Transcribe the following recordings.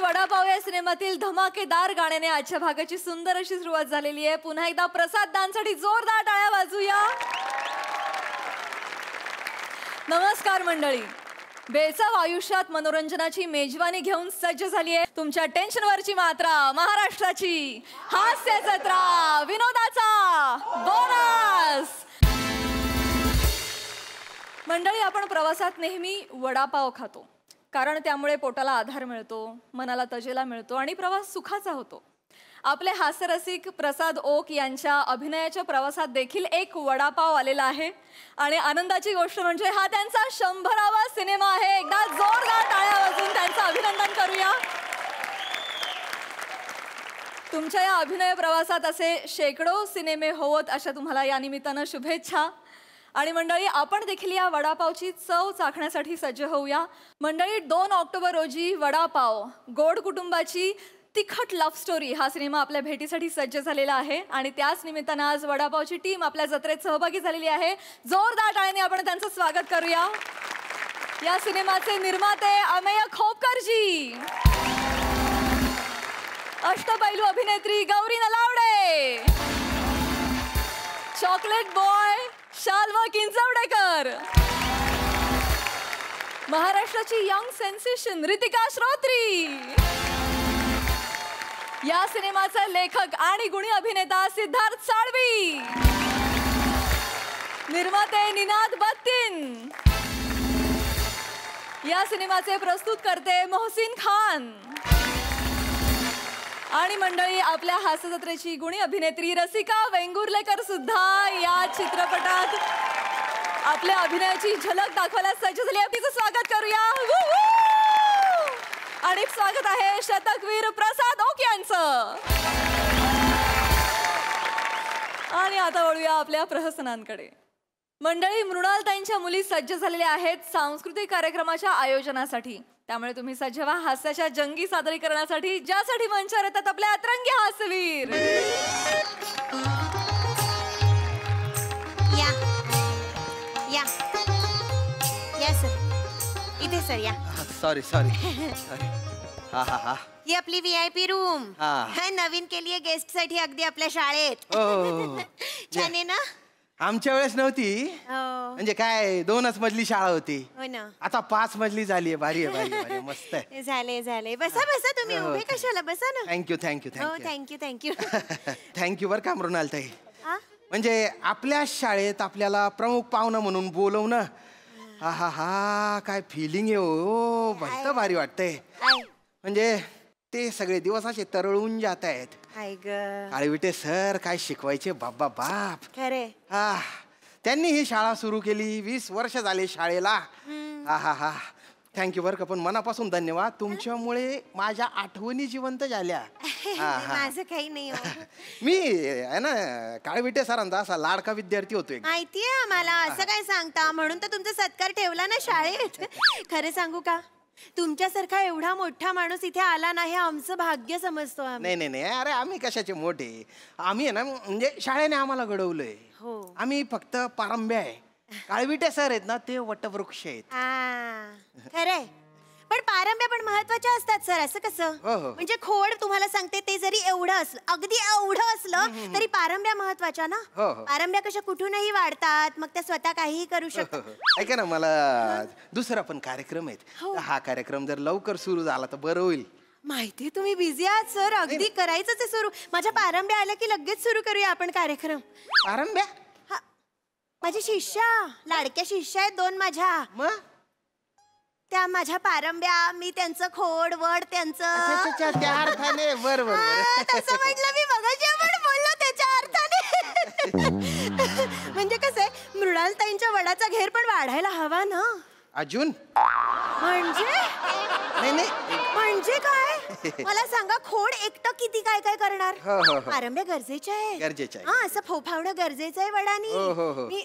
वडापाव या सिनेमातील धमाकेदार गाण्याने आजच्या भागाची सुंदर अशी सुरुवात झालेली आहे. पुन्हा एकदा प्रसाद दानसाठी जोरदार टाळ्या वाजूया. नमस्कार मंडळी. बेचव आयुष्यात मनोरंजनाची मेजवानी घेऊन सज्ज झाली आहे तुमच्या टेन्शनवरची मात्रा, महाराष्ट्राची हास्य जत्रा, विनोदाचा बोनस. मंडळी, आपण प्रवासात नेहमी वडापाव खातो, कारण त्यामुळे पोटाला आधार मिळतो, मनाला तजेला मिळतो आणि प्रवास सुखाचा होतो. आपले हास्यरसिक प्रसाद ओक यांच्या अभिनयाच्या प्रवासात देखील एक वडापाव आलेला आहे आणि आनंदाची गोष्ट म्हणजे हा त्यांचा 100वा सिनेमा आहे. एकदा जोरदार टाळ्या वाजवून त्यांचं अभिनंदन करूया. तुमच्या या अभिनय प्रवासात असे शेकडो सिनेमे होवत अशा तुम्हाला या निमित्तानं शुभेच्छा. आणि मंडळी, आपण देखील या वडापावची चव चाखण्यासाठी सज्ज होऊया. मंडळी, 2 ऑक्टोबर रोजी वडापाव गोड कुटुंबाची तिखट लव्ह स्टोरी हा सिनेमा आपल्या भेटीसाठी सज्ज झालेला आहे आणि त्याच निमित्तानं आज वडापावची टीम आपल्या जत्रेत सहभागी झालेली आहे. जोरदार टाळ्याने आपण त्यांचं स्वागत करूया. या सिनेमाचे निर्माते अमेय खोपकरजी, अष्टपैलू अभिनेत्री गौरी नलावडे, चॉकलेट बॉय शाल्वा किंचवडेकर, महाराष्ट्राची यंग सेन्सेशन रितिका श्रोत्री, या सिनेमाचा लेखक आणि गुणी अभिनेता सिद्धार्थ साळवी, निर्माते निनाद बत्तीन, या सिनेमाचे प्रस्तुतकर्ते मोहसिन खान आणि मंडळी, आपल्या हास्य जत्रेची गुणी अभिनेत्री रसिका वेंगुर्लेकर सुद्धा या चित्रपटात आपल्या अभिनयाची झलक दाखवायला सज्ज झाली आहे. तिचं स्वागत करूया. आणि स्वागत आहे शतकवीर प्रसाद ओक यांचं. आणि आता वळूया आपल्या प्रहसनांकडे. मंडळी, मृणालताईंच्या मुली सज्ज झालेल्या आहेत सांस्कृतिक कार्यक्रमाच्या आयोजनासाठी. त्यामुळे तुम्ही सज्ज व्हा हास्याच्या जंगी सादरीकरणासाठी, ज्यासाठी मंचावर येतात आपले अतरंगी हास्यवीर. या या या सर, इथे सर या. Sorry sorry. हा हा हा. ही आपली VIP रूम नवीन केली आहे गेस्ट साठी, अगदी आपल्या शाळेत. छान आहे ना? आमच्या वेळेस नव्हती, म्हणजे काय 2च मजली शाळा होती. हो ना. आता 5 मजली झाली आहे. भारी आहे, भारी आहे, मस्त आहे. झाले झाले. बसा बसा, तुम्ही उभे कशाला, बसा ना. Thank you thank you thank you thank you thank you. Thank you बरं का मृणालताई. म्हणजे आपल्या शाळेत आपल्याला प्रमुख पाहुणा म्हणून बोलवणं, हा हा हा, काय फिलिंग आहे हो. मस्त भारी वाटतंय. म्हणजे ते सगळे दिवस असे तरळून जात आहेत. काळविटे सर काय शिकवायचे, बाबा बाप. खरे. त्यांनी ही शाळा सुरू केली, 20 वर्ष झाले शाळेला. हा हा हा. थँक्यू बरं का, पण मनापासून धन्यवाद. तुमच्यामुळे माझ्या आठवणी जिवंत झाल्या. माझं काही नाही. मी आहे ना काळविटे सरांचा असा लाडका विद्यार्थी होतोय. माहितीये मला. असं काय सांगता, म्हणून तर तुमचा सत्कार ठेवला ना शाळेत. खरं सांगू का, तुमच्यासारखा एवढा मोठा माणूस इथे आला नाही, आमचं भाग्य समजतो आम्ही. नाही नाही नाही, अरे आम्ही कशाचे मोठे. आम्ही आहे ना, म्हणजे शाळेने आम्हाला घडवलंय. आम्ही फक्त पारंब्या आहे. काळविटे सर आहेत ना, ते वटवृक्ष आहेत. खरंय, पण पारंब्या पण महत्वाच्या असतात सर. असं कसं? म्हणजे खोड तुम्हाला सांगते, ते जरी एवढं असलं, अगदी एवढं असलं तरी पारंब्या महत्वाच्या ना. पारंब्या कशा कुठूनही वाढतात, मग त्या स्वतः काहीही करू शकतात. ऐका ना, मला दुसरा पण कार्यक्रम आहेत. हा कार्यक्रम जर लवकर सुरू झाला तर बरं होईल. माहिती तुम्ही बिझी आहात सर. अगदी करायचंच आहे सुरू. माझ्या पारंब्या आल्या की लगेच सुरू करूया आपण कार्यक्रम. पारंब्या? माझी शिष्या, लाडक्या शिष्या आहेत 2 माझ्या. त्या माझ्या पारंब्या, मी त्यांचं खोड वड त्यांचं. त्या अर्थाने. बरोबर. तसं म्हटलं मी मगाशी आपण बोललो त्याच्या अर्थाने. म्हणजे कसं आहे, मृणालताईंच्या वडाचा घेर पण वाढायला हवा ना अजून. म्हणजे नाही नाही, म्हणजे काय मला सांगा, खोड एकटं किती काय काय करणार. पारंब्या गरजेच्या आहे. गरजेच्या आहे. हा, असं फोफावणं गरजेचं आहे वडानी. मी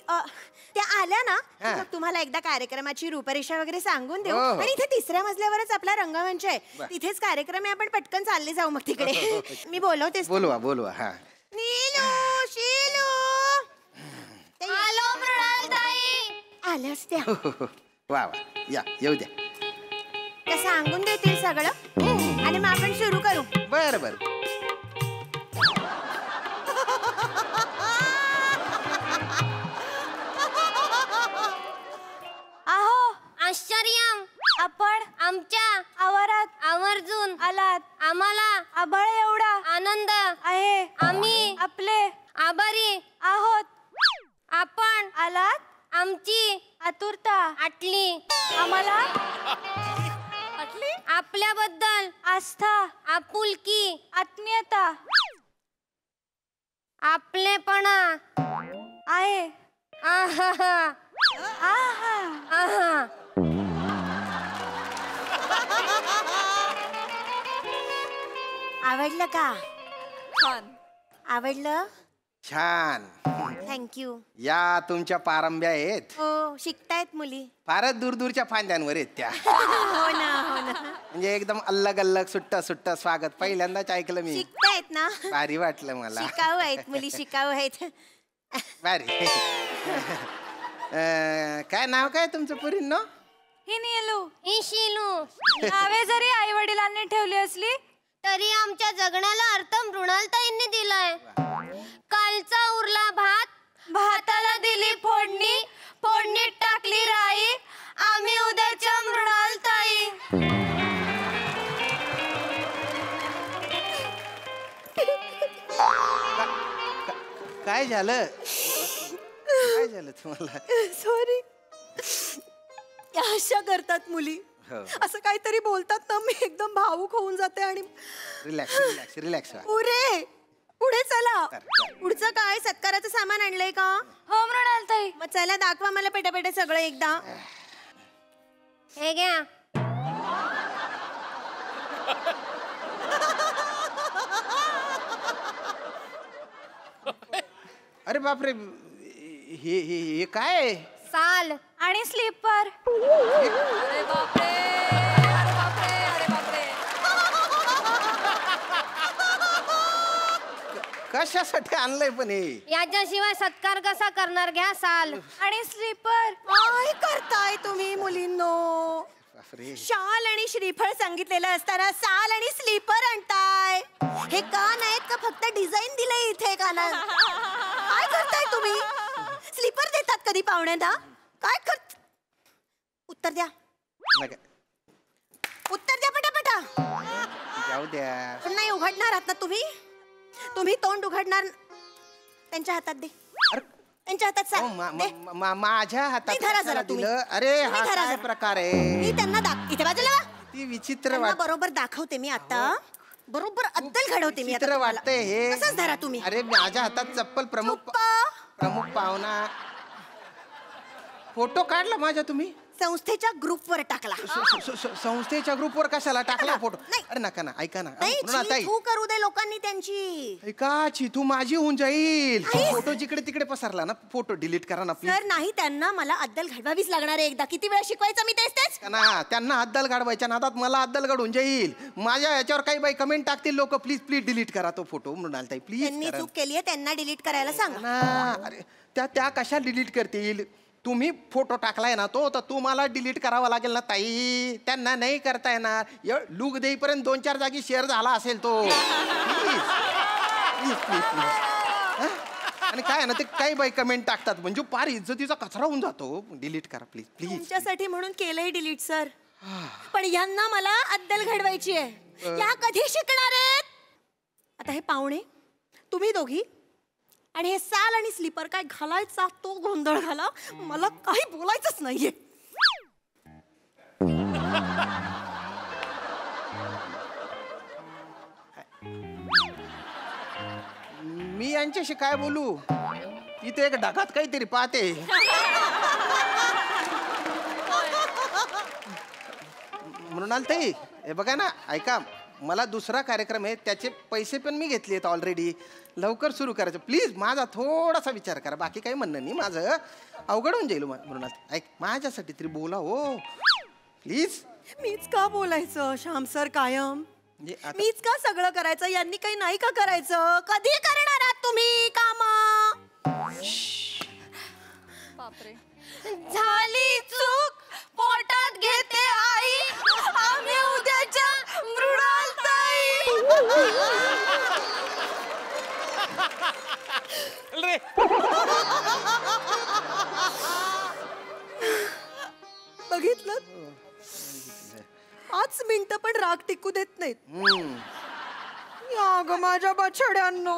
त्या आल्या ना, मग तुम्हाला एकदा कार्यक्रमाची रूपरेषा वगैरे सांगून देऊ. आणि इथे 3ऱ्या मजल्यावरच आपला रंगमंच आहे, तिथेच कार्यक्रम आहे. आपण पटकन चालले जाऊ मग तिकडे. मी बोलवतेस. बोलवा बोलवा. हा. नीलू, शीलू. हॅलो मृणालताई. आल्यास त्या. वा वा, या येऊ द्या. सांगून देतील सगळं. आणि मग आपण सुरू करू. बर बर. आहो आश्चर्यम आपण आमच्या आवारात आवर्जून आलात. आम्हाला आभाळ एवढा आनंद आहे. आम्ही आपले आभारी आहोत. आपण आलात. आमची आतुरता आटली आम्हाला आपल्याबद्दल आस्था आपुलकी आत्मीयता आपलेपणा आहे. आहा आहा आहा आवडलं का? छान. आवडलं. छान. थँक्यू. या तुमच्या पारंब्या आहेत. हो शिकतायत मुली. फारच दूर दूरच्या फांद्यांवर आहेत त्या. हो ना हो ना. म्हणजे एकदम अल्लग अल्लग सुट्ट सुट्ट स्वागत पहिल्यांदाच ऐकलं मी. शिकतायत ना. भारी वाटलं मला. शिकाऊ आहेत मुली शिकाऊ आहेत. भारी. काय नाव काय तुमचं पुरींनो? ही नियलू. ही शिलू नावे जरी आई वडिलांनी ठेवली असली तरी आमच्या जगण्याला अर्थ मृणालताईंनी दिलाय. कालचा उरला भात भाताला दिली फोडणी फोडणीत टाकली राई आम्ही उद्याच्या मृणालताई. काय झालं? काय झालं तुम्हाला? सॉरी. अशा करतात मुली. हो. असं काहीतरी बोलतात ना मी एकदम भावूक होऊन जाते आणि रिलॅक्स रिलॅक्स रिलॅक्स. पुरे पुढे चला. पुढचं काय सत्काराचं सामान आणलंय का? हो मृणालताई. मग चला दाखवा मला पेटापेटा सगळं एकदा. हे घ्या. अरे बापरे, हे हे हे काय? साल आणि स्लीपर. अरे बापरे अरे बापरे अरे बापरे. कशासाठी आणलंय पण हे? याच्याशिवाय सत्कार कसा करणार? घ्या साल आणि स्लीपर. काय करताय तुम्ही मुलींनो? बापरे. शाल आणि श्रीफळ सांगितलेलं असताना साल आणि स्लीपर आणताय. हे कान आहेत का फक्त डिझाईन दिलंय इथे कानात? काय करताय तुम्ही? स्लीपर देतात कधी पाहुण्यांना? काय करत? उत्तर द्या. नका. उत्तर द्या पटापटा. जाऊ द्या. पण नाही उघडणार आहात ना तुम्ही? तुम्ही तोंड उघडणार. त्यांच्या हातात दे. अरे, त्यांच्या हातात ओ, दे. माझ्या हातात नाही, धरा जरा कशाला तुम्ही. दिलं? अरे तुम्ही हा धरा काय जरा. प्रकार मी आहे? त्यांना इथे बाजूला वा. ती विचित्र त्यांना वाट बरोबर दाखवते मी आता. बरोबर अद्दल घडवते मी आता विचित्र तुम्हाला. वाटतंय हे. तसंच धरा तुम्ही. अरे माझ्या हातात चप्पल चुप्पा. प्रमुख पाहुणा. फोटो काढला माझ्या तुम्ही? संस्थेच्या ग्रुपवर टाकला. संस्थेच्या ग्रुपवर कशाला टाकला टाकला. फोटो? नाही. अरे नका ना, ऐका ना. नाही मृणालताई, छी, थू करू दे लोकांनी त्यांची. ऐका, चिथू माझी होऊन जाईल. फोटो जिकडे तिकडे पसरला ना, फोटो डिलीट करा ना प्लीज. तर नाही त्यांना मला अद्दल घडवावीच लागणार आहे एकदा. किती वेळा शिकवायचं मी तेच. ना त्यांना अद्दल गाडवायच्या नादात मला अद्दल गाडून जाईल. माझ्या याच्यावर काही बाई कमेंट टाकतील लोक, प्लीज प्लीज डिलीट करा तो फोटो. मृणालताई त्यांनी प्लीज चूक केली आहे त्यांना डिलीट करायला सांगा. ना. अरे त्या कशा डिलीट करतील? तुम्ही फोटो टाकलाय ना तो, तर तुम्हाला डिलीट करावा लागेल ना ताई. त्यांना नाही करता येणार. लूक देईपर्यंत 2-4 जागी शेअर झाला असेल तो. Please please please please. आणि काय आहे ना, ते काही बाई कमेंट टाकतात म्हणजे फार इज्जतीचा कचरा होऊन जातो. डिलीट करा प्लीज प्लीज. तुमच्यासाठी म्हणून केलंय डिलीट सर. पण यांना मला अद्दल घडवायची आहे. या कधी शिकणार आहेत? आता हे पाहुणे तुम्ही दोघी आणि हे साल आणि स्लीपर काय घालायचा तो गोंधळ घाला. मला काही बोलायचंच नाहीये. मी यांच्याशी काय बोलू? इथे एक ढगात काहीतरी पाहते. मृणालताई, हे बघा ना, ऐका, मला दुसरा कार्यक्रम आहे, त्याचे पैसे पण मी घेतले आहेत ऑलरेडी. लवकर सुरू करायचं प्लीज. माझा थोडासा विचार करा. बाकी काही म्हणणं नाही माझं. अवघड होऊन जाईल मृणाल. ऐक, माझ्यासाठी तरी बोला हो प्लीज. मीच का बोलायचं श्याम सर कायम? म्हणजे आता मीच का सगळं करायचं? यांनी काही नाही का करायचं? कधी करणार आहात तुम्ही काम? बापरे. झाली चूक पोटात घेते आई आम्ही उद्याच्या मृणाल बघितलं 5 मिनिटं पण राग टिकू देत नाहीत. या ग माझ्या बछड्यांनो,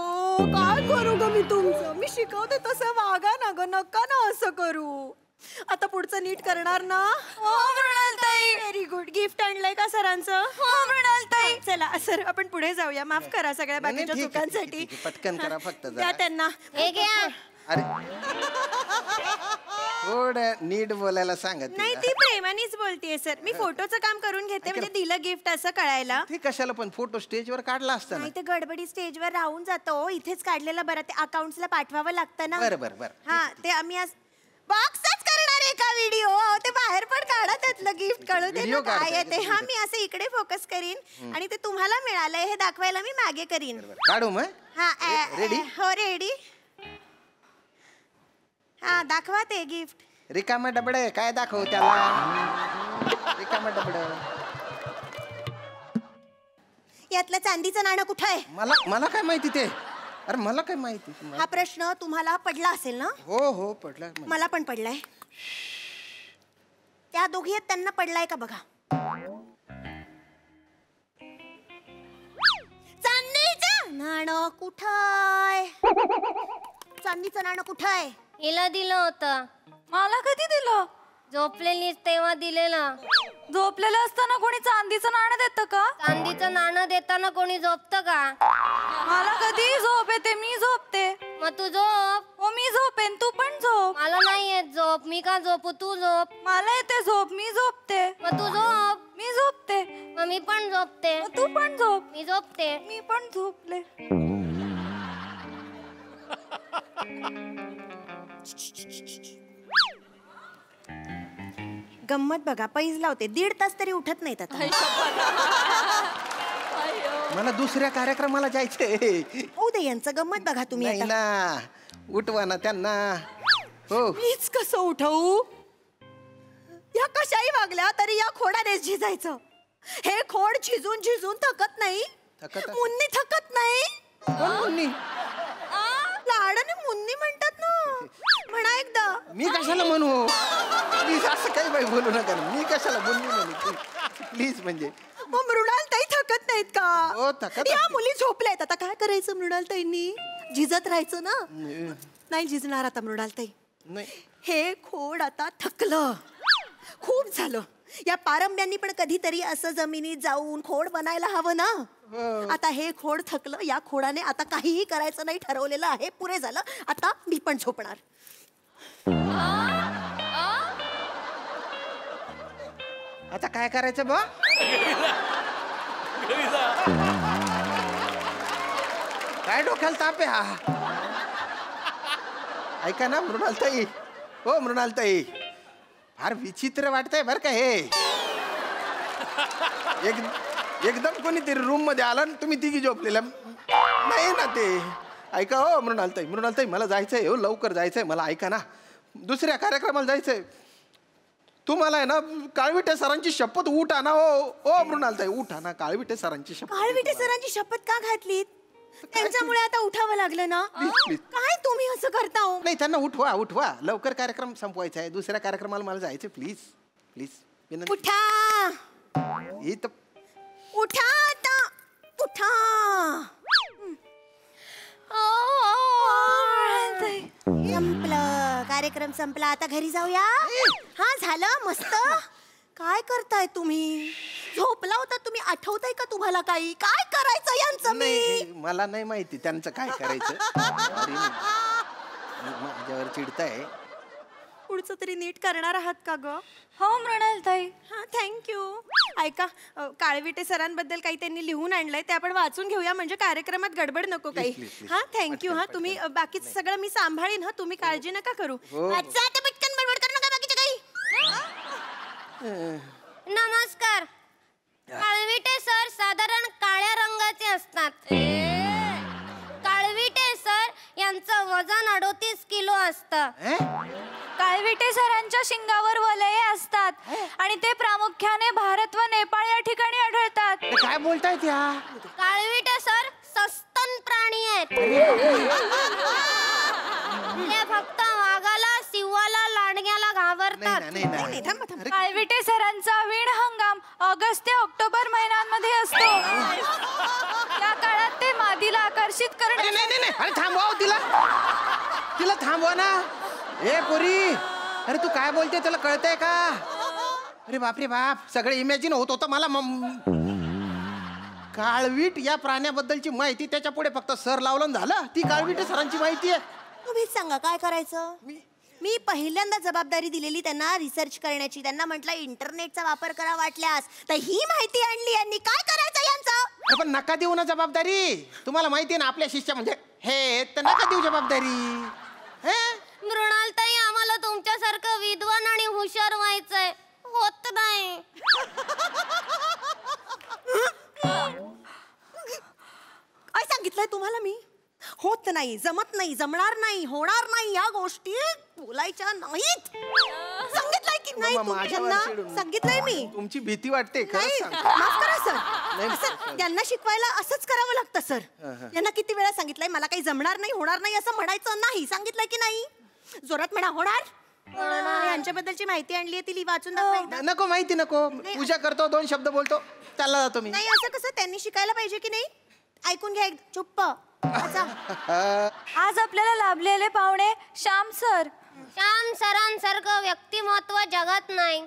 काय करू ग मी तुमचं? मी शिकवते तसं वागा ना ग, नका ना असं करू. आता पुढचं नीट करणार ना? हो मृणालताई. Very good. गिफ्ट आणलंय का सरांचं? हो मृणालताई. चला सर, आपण पुढे जाऊया. माफ करा सगळ्या नाही, बाकीच्या ठीक आहे, चुकांसाठी. ठीक आहे. पटकन करा फक्त द्या जरा. त्यांना. हे घ्या. अरे थोडं नीट बोलायला सांगत नाही ती प्रेमानेच बोलतीये सर. मी फोटोचं काम करून घेते म्हणजे दिलं गिफ्ट असं कळायला. ते कशाला पण फोटो स्टेजवर काढला असता ना. नाही ते गडबडी स्टेजवर राहून जातो. इथेच काढलेला बरं. ते अकाउंट्सला पाठवावं लागतं ना. बरं. हा ते आम्ही आज बॉक्सच करणार आहे का व्हिडिओ? ते बाहेर पण काढा त्यातलं गिफ्ट कळू दे Video ना काय काढताय आहे ते. हा मी असं इकडे फोकस करीन आणि ते तुम्हाला मिळालंय हे दाखवायला मी मागे करीन. काढू मग. हा रेडी? हो रेडी. हा दाखवा ते गिफ्ट. रिकामा डबड काय दाखव त्याला. रिकामा डबड. यातलं चांदीचं नाणं कुठं आहे? मला काय माहिती ते. अरे मला काय माहिती. हा प्रश्न तुम्हाला पडला असेल ना? हो पडला. मला पण पडलाय. त्या दोघी आहेत त्यांना पडलाय का बघा. चांदीचं नाणं कुठंय? चांदीचं नाणं कुठंय? हिला दिलं होतं. मला कधी दिलं? झोपलेलीच तेव्हा दिलेलं. झोपलेलं असताना कोणी चांदीचं नाणं देतं का? चांदीचं नाणं देताना कोणी झोपतं का? मला कधी झोप येते, मी झोपते. मग तू झोप. हो मी झोपेन, तू पण झोप. मला नाही येत झोप. मी का झोपू? तू झोप. मला येते झोप, मी झोपते. मग तू झोप. मी झोपते. मग मी पण झोपते. मग तू पण झोप. मी झोपते. मी पण झोपले. गंमत बघा. पैज लावते 1.5 तास तरी उठत नाहीत आता. मला दुसऱ्या कार्यक्रमाला जायचंय. होऊ दे यांचं. गंमत बघा तुम्ही नाही आता. ना, उठवा ना त्यांना. हो मीच कसं उठवू? या कशाही वागल्या तरी या खोडाने झिजायचं. हे खोड झिजून झिजून थकत नाही. थकत- मुन्नी थकत नाही. कोण मुन्नी? लाडाने मुन्नी म्हणतात ना. म्हणा एकदा. मी कशाला म्हणू? प्लीज असं काही बाई बोलू नका ना. मी कशाला मुन्नी म्हणू? प्लीज म्हणजे. मग मृणालताई थकत नाहीत का? हो, थकत या असतील. मुली झोपल्यात. आता काय करायचं मृणालताईंनी? झिजत राहायचं ना. नाही झिजणार आता मृणालताई. नाही. हे खोड आता थकलं. खूप झालं. या पारंब्यांनी पण कधीतरी असं जमिनीत जाऊन खोड बनायला हवं ना. आता हे खोड थकलं. या खोडाने आता काहीही करायचं नाही ठरवलेलं आहे. पुरे झालं. आता मी पण झोपणार. आता काय करायचं बा? काय डोक्याला ताप आहे हा? ऐका ना मृणालताई. हो मृणालताई, फार विचित्र वाटतंय बर का हे. एकदम कोणीतरी रूम मध्ये आला आणि तुम्ही तिघी झोपलेल्या. नाही ना ते. ऐका हो मृणालताई मला जायचंय. हो लवकर जायचंय मला. ऐका ना, दुसऱ्या कार्यक्रमाला जायचंय. तुम्हाला आहे ना काळविटे सरांची शपथ. उठा ना. ओ मृणालताई उठा ना. काळविटे सरांची शपथ. काळविटे सरांची शपथ का घातलीत? त्यांच्यामुळे आता उठावं लागलं ना. प्लीज. काय तुम्ही असं करता हो? नाही त्यांना उठवा. लवकर कार्यक्रम संपवायचा आहे. दुसऱ्या कार्यक्रमाला मला जायचं. प्लीज विनंती. उठा ही तर उठा आता. उठा. संपलं. कार्यक्रम संपला. आता घरी जाऊया. हा झालं मस्त. काय करताय तुम्ही? झोपला होता तुम्ही. आठवतंय का तुम्हाला काही? काय करायचं यांचं मी? नाही, मला नाही माहिती त्यांचं काय करायचं. माझ्यावर चिडताय. पुढचं तरी नीट करणार आहात का ग? हो मृणालताई. हा थँक्यू. ऐका, काळविटे सरांबद्दल काही त्यांनी लिहून आणलंय ते आपण वाचून घेऊया म्हणजे कार्यक्रमात गडबड नको काही. please. हा थँक्यू. हा तुम्ही बाकीचं सगळं मी सांभाळीन. हा तुम्ही काळजी नका करू. वाचा आता पटकन. बडबड करू नका बाकीचं काही. नमस्कार. काळविटे सर साधारण काळ्या रंगाचे असतात. काळविटे सर यांचं वजन 38 किलो असतं. काळविटे सरांच्या शिंगावर वलये असतात आणि ते प्रामुख्याने भारत व नेपाळ या ठिकाणी आढळतात. काय बोलतायत या? काळविटे सर सस्तन प्राणी आहेत. ते फक्त वाघाला, सिंहाला, लांडग्याला घाबरतात. नाही ना. नाही, थांबा, थांबा. काळविटे सरांचा वीण हंगाम ऑगस्ट ते ऑक्टोबर महिन्यांमध्ये असतो. या काळात ते मादीला आकर्षित अरे करणे. नाही नाही नाही, अरे थांबवा तिला थांबवा ना. ए पोरी, अरे तू काय बोलते त्याला कळतंय का? अरे बापरे बाप, सगळं इमॅजिन होत होतं मला. काळवीट या प्राण्याबद्दलची माहिती त्याच्या पुढे फक्त सर लावलं झालं. ती काळवीट सरांची माहिती आहे. तुम्हीच सांगा काय करायचं. मी पहिल्यांदा जबाबदारी दिलेली त्यांना रिसर्च करण्याची. त्यांना म्हटलं इंटरनेटचा वापर करा वाटल्यास, तर ही माहिती आणली यांनी. काय करायचं यांचं? पण नका देऊ ना जबाबदारी. तुम्हाला माहिती आहे ना आपल्या शिष्य म्हणजे हे, तर नका देऊ जबाबदारी. मृणालताई, आम्हाला तुमच्यासारखं विद्वान आणि हुशार व्हायचंय, होत नाही. काय सांगितलंय तुम्हाला मी? होत नाही, जमत नाही, जमणार नाही, होणार नाही, या गोष्टी बोलायच्या नाहीत. सांगितलंय की नाही त्यांना? सांगितलंय मी. तुमची भीती वाटते नाही, खरंच. माफ करा सर. असं त्यांना शिकवायला असंच करावं लागतं सर. यांना किती वेळा सांगितलंय मला काही जमणार नाही, होणार नाही असं म्हणायचं नाही. सांगितलंय की नाही? जोरात म्हणा, होणार. यांच्याबद्दलची माहिती आणली ती वाचून दाखवा एकदा. नको माहिती नको. पूजा करतो, 2 शब्द बोलतो, चालला जातो मी. नाही, असं कसं त्यांनी शिकायला पाहिजे की नाही? ऐकून घ्या चुप्प. आज आपल्याला लाभलेले पाहुणे श्याम सर. श्याम सरांसारखं व्यक्तिमत्व जगात नाही.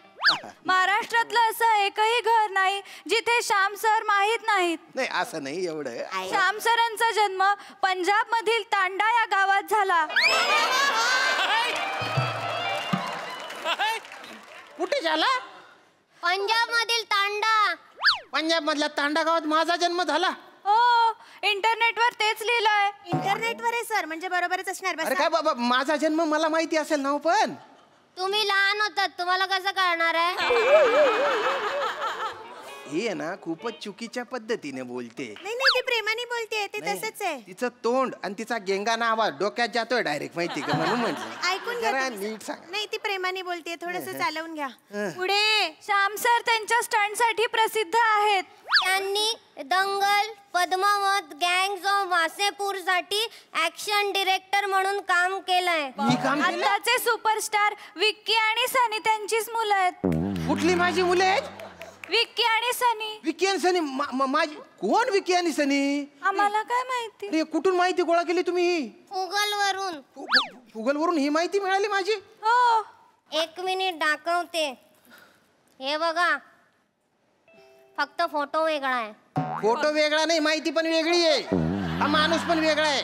महाराष्ट्रातलं असं एकही घर नाही जिथे श्याम सर माहीत नाहीत. नाही असं नाही एवढं. श्याम सरांचा जन्म पंजाब मधील तांडा या गावात झाला. कुठे झाला? पंजाब मधील तांडा. पंजाब मधल्या तांडा गावात माझा जन्म झाला. हो, इंटरनेटवर तेच लिहिलंय. इंटरनेटवर आहे सर, म्हणजे बरोबरच असणार. अरे बस काय बाबा, माझा जन्म मला माहिती असेल ना. पण तुम्ही लहान होतात, तुम्हाला कसं कळणार आहे? ही आहे ना खूपच चुकीच्या पद्धतीने बोलते. नाही नाही, ती प्रेमाने बोलते, ते तसंच आहे. तिचं तोंड आणि तिचा गेंगाना आवाज डोक्यात जातोय डायरेक्ट, माहिती का? म्हणून म्हटलं ऐकून घ्या जरा तुम्ही. नीट सांग. नाही, ती प्रेमाने बोलते, थोडस चालवून घ्या. पुढे. श्याम सर त्यांच्या स्टंटसाठी प्रसिद्ध आहेत. त्यांनी दंगल, पद्मावत, गँग्स ऑफ वासेपूर साठी ऍक्शन डिरेक्टर म्हणून काम केलंय. मी काम केलं? आताचे सुपरस्टार विक्की आणि सनी त्यांचीच मुलं आहेत. कुठली माझी मुले आहेत? विक्की आणि सनी. विकी आणि सनी? माझी कोण विकी आणि सनी? आम्हाला काय माहिती? अरे कुठून माहिती गोळा केली तुम्ही? गुगल वरून. गुगल वरून ही माहिती मिळाली माझी? हो. 1 मिनिट दाखवते. हे बघा, फक्त फोटो वेगळा आहे. फोटो वेगळा नाही, माहिती पण वेगळी आहे. हा माणूस पण वेगळा आहे.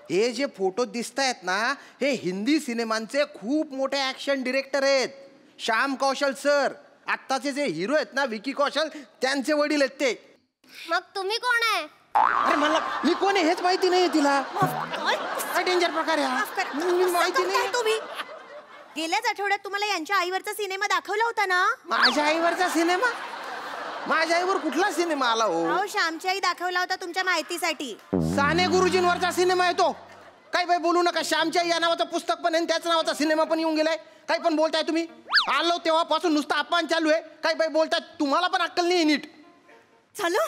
हे जे फोटो दिसतायत ना, हे हिंदी सिनेमांचे खूप मोठे ऍक्शन डिरेक्टर आहेत. श्याम कौशल सर. आत्ताचे जे हिरो आहेत ना, विकी कौशल, त्यांचे वडील आहेत ते. मग तुम्ही कोण आहे? अरे मला मी कोण आहे हेच माहिती नाही तिला. काय डेंजर प्रकार आहे माफ करा. हा? मी माहिती काय नाही. तुम्ही गेल्याच आठवड्यात तुम्हाला यांच्या आईवरचा सिनेमा दाखवला होता ना? माझ्या आईवरचा सिनेमा? माझ्या आईवर कुठला सिनेमा आला हो? हो, श्यामची आई दाखवला होता तुमच्या माहितीसाठी. साने गुरुजींवरचा सिनेमा आहे तो. काय बाई बोलू नका. श्यामच्या या नावाचं पुस्तक पण आहे, त्याच नावाचा सिनेमा पण येऊन गेलाय. काय पण बोलताय तुम्ही? आलो तेव्हापासून नुसतं अपमान चालू आहे. काय बाई बोलताय? तुम्हाला पण अक्कल नाही नीट. झालं.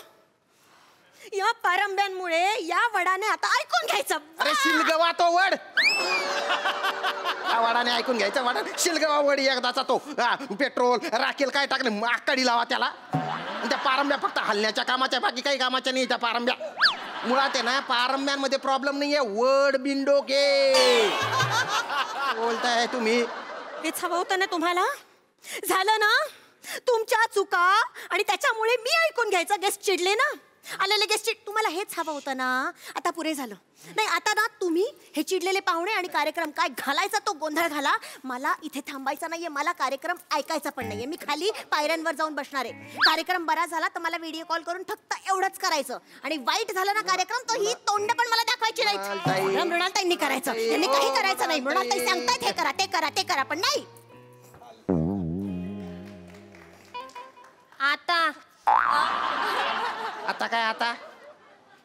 या पारंब्यांमुळे या वडाने आता ऐकून घ्यायचं. अरे शिलगवा तो वड. या वडाने ऐकून घ्यायचा. वडा शिलगवा वड एकदाचा तो. पेट्रोल राखेल काय टाकलं, आकाडी लावा त्याला. त्या पारंब्या फक्त हलण्याच्या कामाच्या, बाकी काही कामाच्या नाही त्या पारंब्या. मुळात आहे ना, पारंब्यांमध्ये प्रॉब्लेम नाहीये, वड बिंडोके बोलताय तुम्ही. हेच हवं होतं ना तुम्हाला? झालं ना तुमच्या चुका, आणि त्याच्यामुळे मी ऐकून घ्यायचं. गेस्ट चिडले ना, आलेले गेस्ट तुम्हाला हेच हवं होतं ना. आता पुरे झालं. नाही, आता ना तुम्ही हे चिडलेले पाहुणे आणि कार्यक्रम काय घालायचा तो गोंधळ घाला. मला इथे थांबायचा नाहीये, मला कार्यक्रम ऐकायचा पण नाहीये. मी खाली पायऱ्यांवर जाऊन बसणार आहे. कार्यक्रम बरा झाला तर मला व्हिडिओ कॉल करून फक्त एवढंच करायचं, आणि वाईट झाला ना कार्यक्रम, तो ही तोंड पण मला दाखवायची नाही. मृणालताईंनी करायचं, त्यांनी काही करायचं नाही. मृणालताई सांगतायत हे करा, ते करा, ते करा, पण नाही. आता काय? आता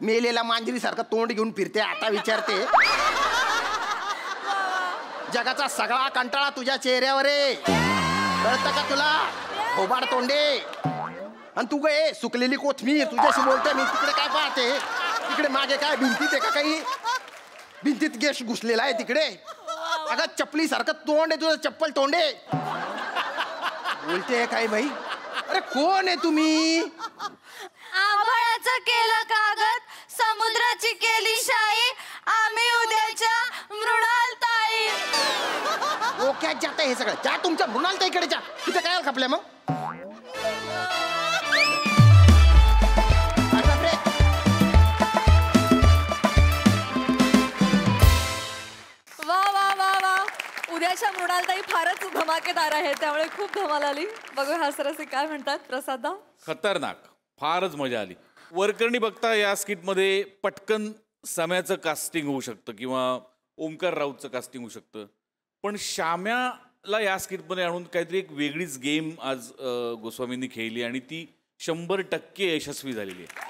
मेलेला मांजरी सारखं तोंड घेऊन फिरते. आता विचारते. जगाचा सगळा कंटाळा तुझ्या चेहऱ्यावर आहे, कळतं का तुला? खोबाड तोंडे. आणि तू गे सुकलेली कोथमीर. तुझ्याशी बोलते मी. तिकडे काय पाहते? तिकडे मागे काय भिंतीत आहे का? काही भिंतीत गेश घुसलेला आहे तिकडे. अगं चपली सारखं तोंड आहे तुझं, चप्पल तोंडे. बोलते काय बाई? अरे कोण आहे तुम्ही? आभाळाचं केलं कागद, समुद्राची केली शाई, आम्ही उद्याच्या मृणाल ताई. ओक्यात जात हे सगळं. जा तुमच्या मृणाल ताईकडे जा. तिथे काय खपल्या मग? वा वा वा वा, उद्याच्या मृणालताई फारच धमाकेदार आहे, त्यामुळे खूप धमाल आली. बघूया हास्यरसिक काय म्हणतात. प्रसादा? खतरनाक, फारच मजा आली. वरकरणी बघता या स्किटमध्ये पटकन सम्याचं कास्टिंग होऊ शकतं किंवा ओमकार राऊतचं कास्टिंग होऊ शकतं, पण श्याम्याला या स्किटमध्ये आणून काहीतरी एक वेगळीच गेम आज गोस्वामींनी खेळली आणि ती 100% यशस्वी झालेली आहे.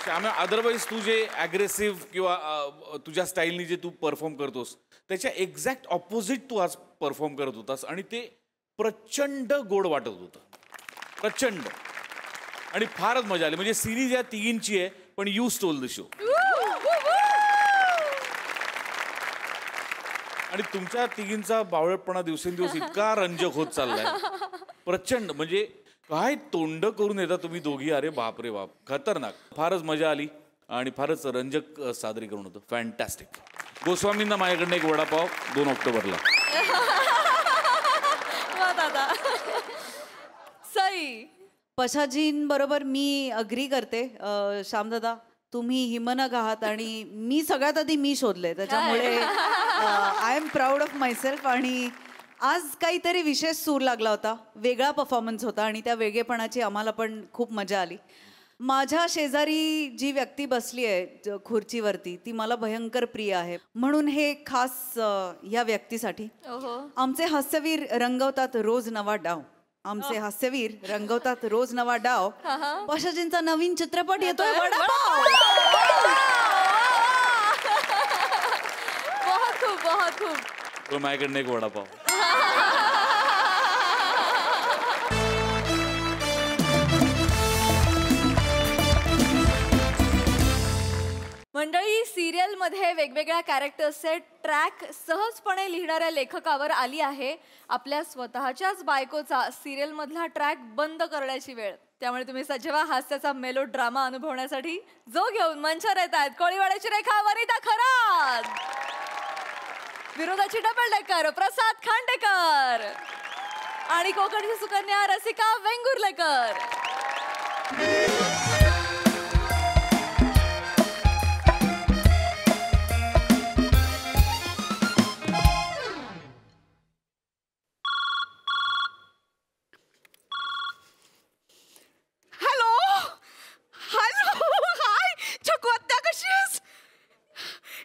श्याम्या, अदरवाईज तू जे ॲग्रेसिव्ह किंवा तुझ्या स्टाईलनी जे तू परफॉर्म करतोस त्याच्या एक्झॅक्ट ऑपोजिट तू आज परफॉर्म करत होतास आणि ते प्रचंड गोड वाटत होतं, प्रचंड. आणि फारच मजा आली. म्हणजे सिरीज या तिघींची आहे, पण यू स्टोल द शो. आणि तुमच्या तिघींचा बावळटपणा दिवसेंदिवस इतका रंजक होत चाललाय, प्रचंड. म्हणजे काय तोंड करून येता तुम्ही दोघी, अरे बाप रे बाप, खतरनाक. फारच मजा आली आणि फारच रंजक सादरीकरण होतं. फॅन्टॅस्टिक. गोस्वामींना माझ्याकडनं एक वडापाव 2 ऑक्टोबरला. दादा सई. पशाजींबरोबर मी अग्री करते. श्यामदादा, तुम्ही हिमनग आहात आणि मी सगळ्यात आधी मी शोधले, त्याच्यामुळे I am proud of myself. आणि आज काहीतरी विशेष सूर लागला होता, वेगळा परफॉर्मन्स होता आणि त्या वेगळेपणाची आम्हाला पण खूप मजा आली. माझ्या शेजारी जी व्यक्ती बसली आहे खुर्चीवरती, ती मला भयंकर प्रिय आहे, म्हणून हे खास या व्यक्तीसाठी. आमचे हास्यवीर रंगवतात रोज नवा डाव, आमचे हास्यवीर रंगवतात रोज नवा डाव. पशाजींचा नवीन चित्रपट येतोय वडापाव. बहुत खूप, बहुत खूप. तो माझ्याकडनं एक वडापाव. मंडळी, सिरियलमध्ये वेगवेगळ्या कॅरेक्टर्सचे ट्रॅक सहजपणे लिहिणाऱ्या लेखकावर आली आहे आपल्या स्वतःच्याच बायकोचा सिरियलमधला ट्रॅक बंद करण्याची वेळ. त्यामुळे तुम्ही सज्ज व्हा हास्याचा मेलो ड्रामा अनुभवण्यासाठी. जो घेऊन मंचावर येत आहेत कोळीवाड्याची रेखा वनिता खरात, विरोधाची डबल डेकर प्रसाद खांडेकर आणि कोकणची सुकन्या रसिका वेंगुर्लेकर.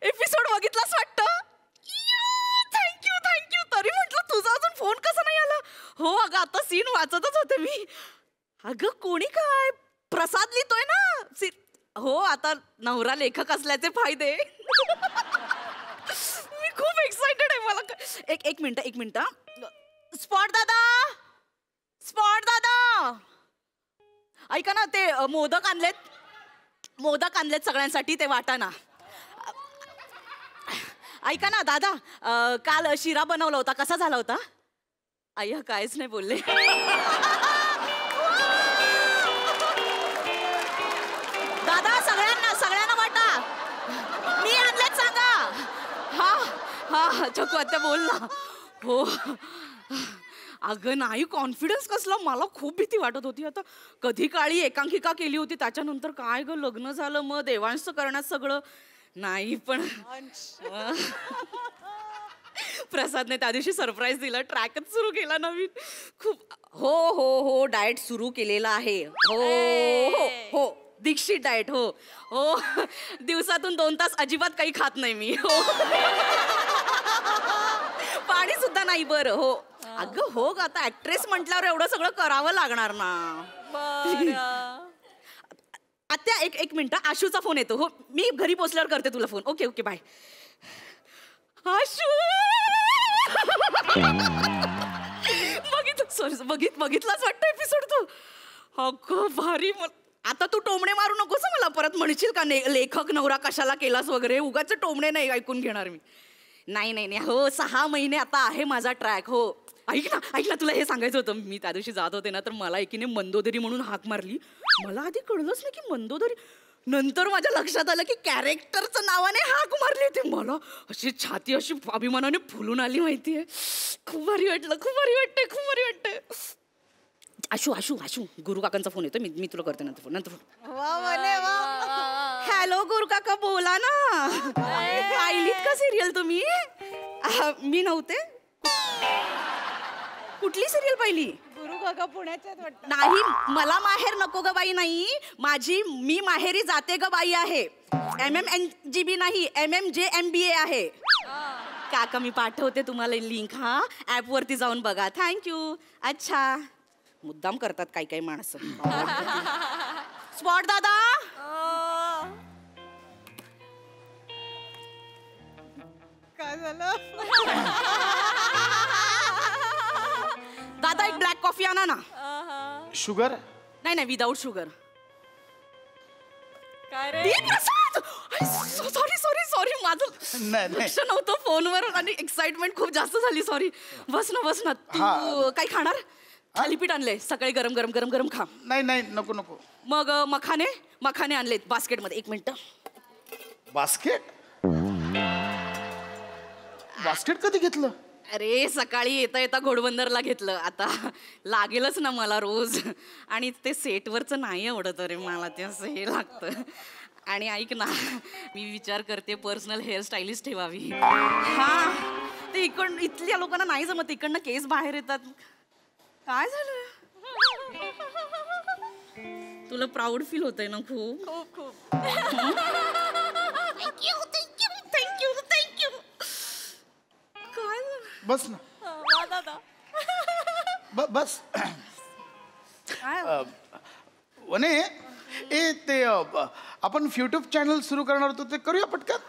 एपिसोड बघितलास वाटतं? थँक्यू. तरी म्हटलं तुझा अजून फोन कसा नाही आला? हो अगं, आता सीन वाचतच होते मी. अगं कोणी काय प्रसाद लिहितोय ना. हो, आता नवरा लेखक असल्याचे फायदे. मी खूप एक्साइटेड आहे. मला एक मिनिट. स्पॉट दादा, ऐका ना, ते मोदक आणलेत सगळ्यांसाठी, ते वाटा ना. ऐका ना दादा, काल शिरा बनवला होता, कसा झाला होता? अय्या, कायच नाही बोलले. दादा, सगळ्यांना वाटा. मी आणलेत सांगा. हा चकू आता बोल ना. हो अगं नाही, कॉन्फिडन्स कसला, मला खूप भीती वाटत होती. आता कधी काळी एकांकिका केली होती, त्याच्यानंतर काय ग लग्न झालं, मग देवांश करण्यात सगळं नाही. पण प्रसादने त्या दिवशी सरप्राईज दिला, ट्रॅकच सुरू केला नवीन. खूप हो डाएट सुरू केलेला आहे. हो दीक्षित डाएट. हो दिवसातून 2 तास अजिबात काही खात नाही मी. हो पाणी सुद्धा नाही. बरं हो. अगं हो ग, आता ऍक्ट्रेस म्हटल्यावर एवढं सगळं करावं लागणार ना. आत्या एक मिनिट, आशूचा फोन येतो. हो, मी घरी पोचल्यावर करते तुला फोन. Okay bye. आशू बघितलाच वाटतं एपिसोड तू? अगं भारी. आता तू टोमणे मारू नकोस मला, परत म्हणशील का लेखक नवरा कशाला केलास वगैरे. उगाच टोमणे नाही ऐकून घेणार मी. नाही. हो 6 महिने आता आहे माझा ट्रॅक. हो ऐक ना तुला हे सांगायचं होतं. मी त्या दिवशी जात होते ना तर मला एकीने मंदोदरी म्हणून हाक मारली. मला आधी कळलंच नाही की मंदोदरी. नंतर माझ्या लक्षात आलं की कॅरेक्टरचं नावाने हाक मारली होती. मला अशी छाती अशी अभिमानाने फुलून आली माहितीये. खूप भारी वाटलं. खूप भारी वाटतंय. आशू गुरु काकांचा फोन येतो. मी तुला करते नंतर फोन. हॅलो गुरु काका बोला ना. पाहिलीत का सिरियल तुम्ही? मी नव्हते. कुठली सिरियल पाहिली? गुरु काका पुण्याच्यात वाटतं. नाही मला माहेर नको ग बाई नाही. मी माहेरी जाते ग बाई आहे. MMNGB नाही MMJMBA आहे. काका मी पाठवते तुम्हाला लिंक. हा ऍप वरती जाऊन बघा. थँक्यू. अच्छा मुद्दाम करतात काही माणसं. स्पॉट दादा काय झालं? दादा एक ब्लॅक कॉफी आणा ना. शुगर? नाही विदाऊट शुगर. काय रे? सॉरी माझं लक्ष नव्हतं फोनवर आणि एक्साइटमेंट खूप जास्त झाली. सॉरी. बस ना. तू काही खाणार? थालीपीठ आणले सकाळी. गरम खा. नाही नको. मग मखाने आणलेत बास्केटमध्ये. 1 मिनिट. बास्केट कधी घेतलं? अरे सकाळी येता घोडबंदरला घेतलं. आता लागेलच ना मला रोज. आणि ते सेटवरचं नाही आवडत. अरे मला ते असं हे लागतं. आणि ऐक ना मी विचार करते पर्सनल हेअर स्टाईलिस्ट ठेवावी. हा ते इथल्या लोकांना नाही जमत. इकडनं केस बाहेर येतात. काय झालं? तुला प्राऊड फील होतंय ना? खूप. थँक्यू. काय बस ना. बस. वने ते आपण YouTube चॅनल सुरू करणार होतो ते करूया पटकन.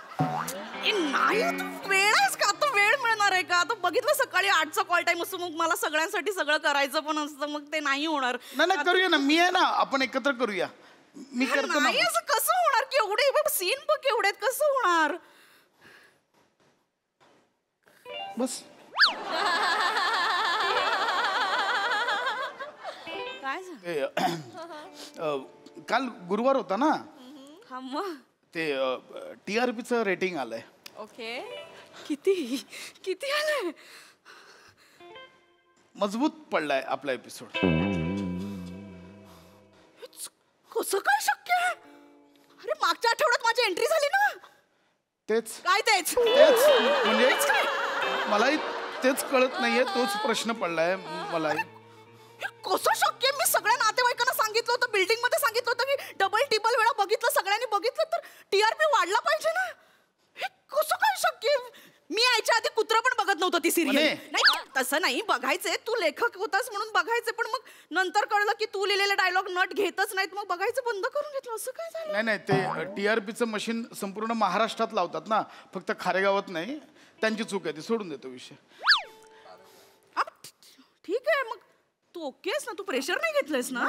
नाही तू वेळ आहेस का? आता वेळ मिळणार आहे का? आता बघितलं सकाळी 8चा कॉल टाइम असतो. मग मला सगळ्यांसाठी सगळं करायचं पण असतं. मग ते नाही होणार. नाही करूया ना. मी आहे ना आपण एकत्र करूया. मी करतो ना. असं कसं होणार? केवढे सीन बघ केवढे कसं होणार? बस. काय काल गुरुवार होता ना. हा मग ते TRPचं रेटिंग आलंय. ओके. किती आलंय? मजबूत पडलाय आपला एपिसोड. कसं काय शक्य आहे? अरे मागच्या आठवड्यात माझी एंट्री झाली ना. तेच म्हणजे मलाही तेच कळत नाहीये. तोच प्रश्न पडलाय मलाही. कसं शक्य? मी सगळ्या नातेवाईकांना सांगितलं होतं. बिल्डिंग मध्ये सांगितलं होतं की डबल टिबल वेळा बघितलं. सगळ्यांनी बघितलं तर TRP वाढला पाहिजे ना. हे कसं काय शक्य? मी यायच्या आधी कुत्रा पण बघत नव्हतं ती सिरियल. नाही तसं नाही बघायचंय. तू लेखक होतास म्हणून बघायचे. पण मग नंतर कळलं की तू लिहिलेले डायलॉग नट घेतच नाहीत. मग बघायचं बंद करून घेतलं. असं काय झालं? नाही ते TRPचं मशीन संपूर्ण महाराष्ट्रात लावतात ना. फक्त खारेगावात नाही. त्यांची चूक आहे. ती सोडून देतो विषय. ठीक आहे मग तू ओकेस ना? तू प्रेशर नाही घेतलंयस ना?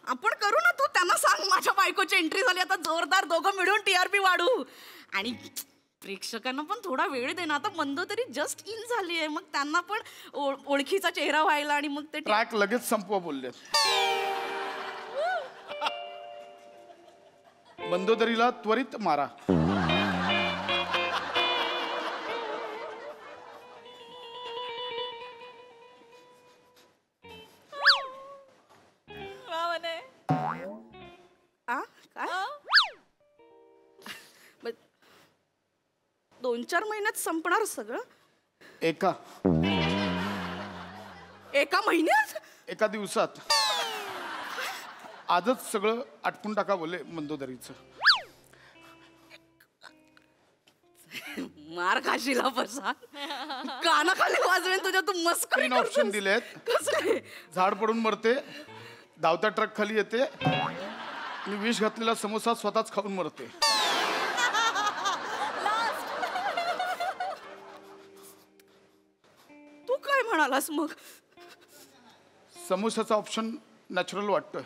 आपण करू ना. तू त्यांना सांग माझ्या बायकोची एंट्री झाली. आता जोरदार दोघं मिळून TRP वाढू. आणि प्रेक्षकांना पण थोडा वेळ दे ना. आता मंदोदरी जस्ट इन झाली आहे. मग त्यांना पण ओळखीचा चेहरा व्हायला. आणि मग ते ट्रॅक लगेच संपवा बोलले. मंदोदरीला त्वरित मारा. काय 2-4 महिन्यात संपणार सगळं? एका महिन्यात? एका दिवसात. आजच सगळं आटपून टाका बोले मंदोदरीचं. मार खाशीला बसा. कानाखाली वाजवेन तुझ्या. तू मस्करी 3 ऑप्शन दिलेत. कसले? झाड पडून मरते, धावत्या ट्रक खाली येते आणि विष घातलेला समोसा स्वतःच खाऊन मरते. तू काय म्हणालास मग? समोसाचा ऑप्शन नॅचरल वाटतोय.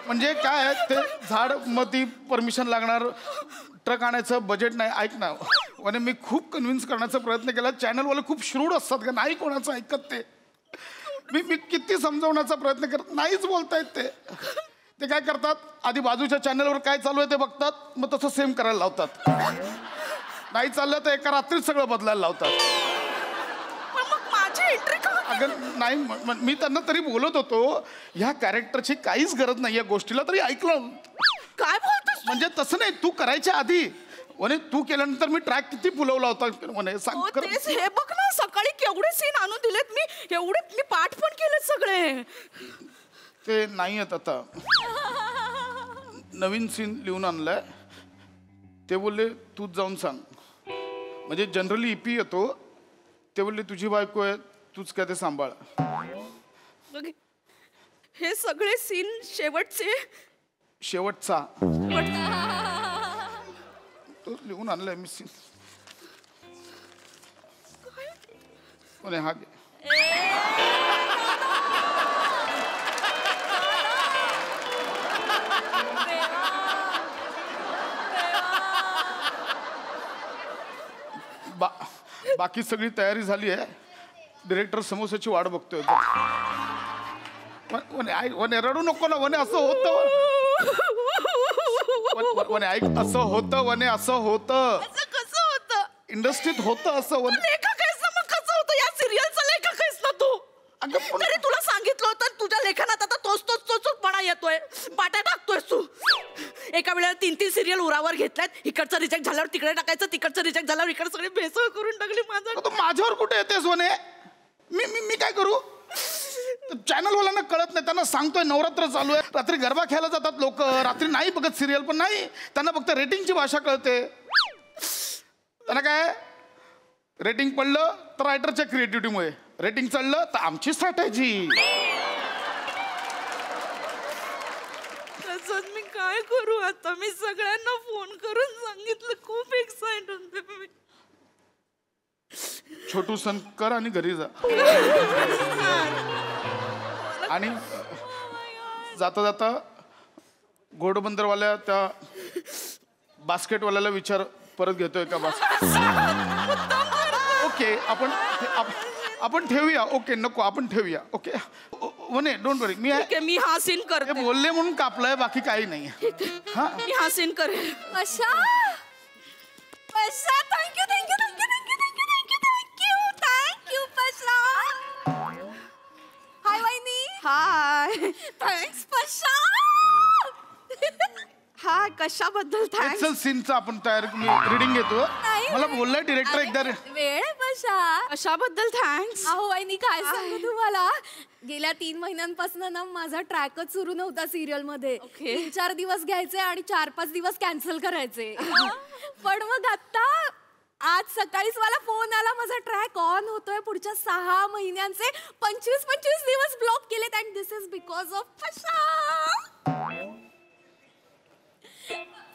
म्हणजे काय आहे ते झाड मग ती परमिशन लागणार, ट्रक आणायचं बजेट नाही. ऐक ना वने, मी खूप कन्व्हिन्स करण्याचा प्रयत्न केला. चॅनलवाले खूप श्रूड असतात का, नाही कोणाचं ऐकत ते. मी किती समजावण्याचा प्रयत्न करत, नाहीच बोलतायत ते. ते काय करतात, आधी बाजूच्या चॅनलवर काय चालू आहे ते बघतात, मग तसं सेम करायला लावतात. नाही चाललं तर एका रात्रीत सगळं बदलायला लावतात. अगं नाही, मी त्यांना तरी बोलत होतो ह्या कॅरेक्टरची काहीच गरज नाही या गोष्टीला, तरी ऐकलं. काय बोलतोस? म्हणजे तसं नाही, तू करायच्या आधी म्हणे तू केल्यानंतर मी ट्रॅक किती फुलवला होता म्हणे, सांग. हे बघ ना, सकाळी केवढे सीन आणून दिलेत मी, एवढे मी पाठ पण केलेत सगळे. ते नाही आहेत आता. नवीन सीन लिहून आणलाय. ते बोलले तूच जाऊन सांग. म्हणजे जनरली ईपी येतो, ते बोलले तुझी बायको आहे, तूच काय ते सांभाळ. हे सगळे सीन शेवटचा तो लिहून आणलाय मी सीन. हा घे. बाकी सगळी तयारी झाली आहे. डिरेक्टर समोसाची वाट बघतोय. वने रडू नको ना वने, असं होतं वने, ऐक असं होतं वने, असं होतं. कसं होतं? इंडस्ट्रीत होतं असं वने. लेखक आहेस ना, मग कसं होतं? या सिरियलचा लेखक आहेस ना तू. तरी तुला सांगितलं होतं तुझ्या लेखनात आता तोच येतोय, पाट्या टाकतोय तू. एका वेळेला 3 सिरियल उरावर घेतल्यात. इकडचं रिजेक्ट झाल्यावर तिकडे टाकायचं, तिकडचं रिजेक्ट झाल्यावर इकडे सगळे भेसळ करून टाकली. माझ्यावर कुठे येतेस वने? मी काय करू? चॅनलवाल्यांना कळत नाही. त्यांना सांगतोय नवरात्र चालू आहे, रात्री गरबा खेळायला जातात लोक, रात्री नाही बघत सिरियल. पण नाही, त्यांना फक्त रेटिंगची भाषा कळते. त्यांना काय, रेटिंग पडलं तर रायटरच्या क्रिएटिव्हिटीमुळे, रेटिंग चढलं तर आमची स्ट्रॅटेजी. तसंच मी काय करू आता? मी सगळ्यांना फोन करून सांगितलं, खूप एक्साइट होते मी. छोटू सण कर आणि घरी जा. आणि जाता जाता घोडबंदरवाल्या त्या बास्केटवाल्याला विचार, परत घेतोय का बास्केट? ओके, आपण ठेवूया. ओके, नको आपण ठेवूया. ओके वने, डोंट वरी. मी हा सीन करते. बोलले म्हणून कापलाय, बाकी काही नाही. हा, मी हा सीन करेन. Pasha, thank you thank you thank you thank you thank you thank you thank you thank you Pasha. Hi वहिनी. हाय. थँक्स पशा. हाय, कशाबद्दल थँक्स? चल सीनचं आपण तयार, मी रीडिंग घेतो. मला बोललाय डिरेक्टर एकदा. वेळ पशा. कशाबद्दल थँक्स? अहो वहिनी काय सांगू तुम्हाला, गेल्या 3 महिन्यांपासून ना माझा ट्रॅकच सुरू नव्हता सिरियल मध्ये. 3-4 दिवस घ्यायचे आणि 4-5 दिवस कॅन्सल करायचे. पण मग आता आज सकाळीच मला फोन आला, माझा ट्रॅक ऑन होतोय पुढच्या 6 महिन्यांचे 25-25 दिवस ब्लॉक केलेत. And this is because of Pasha.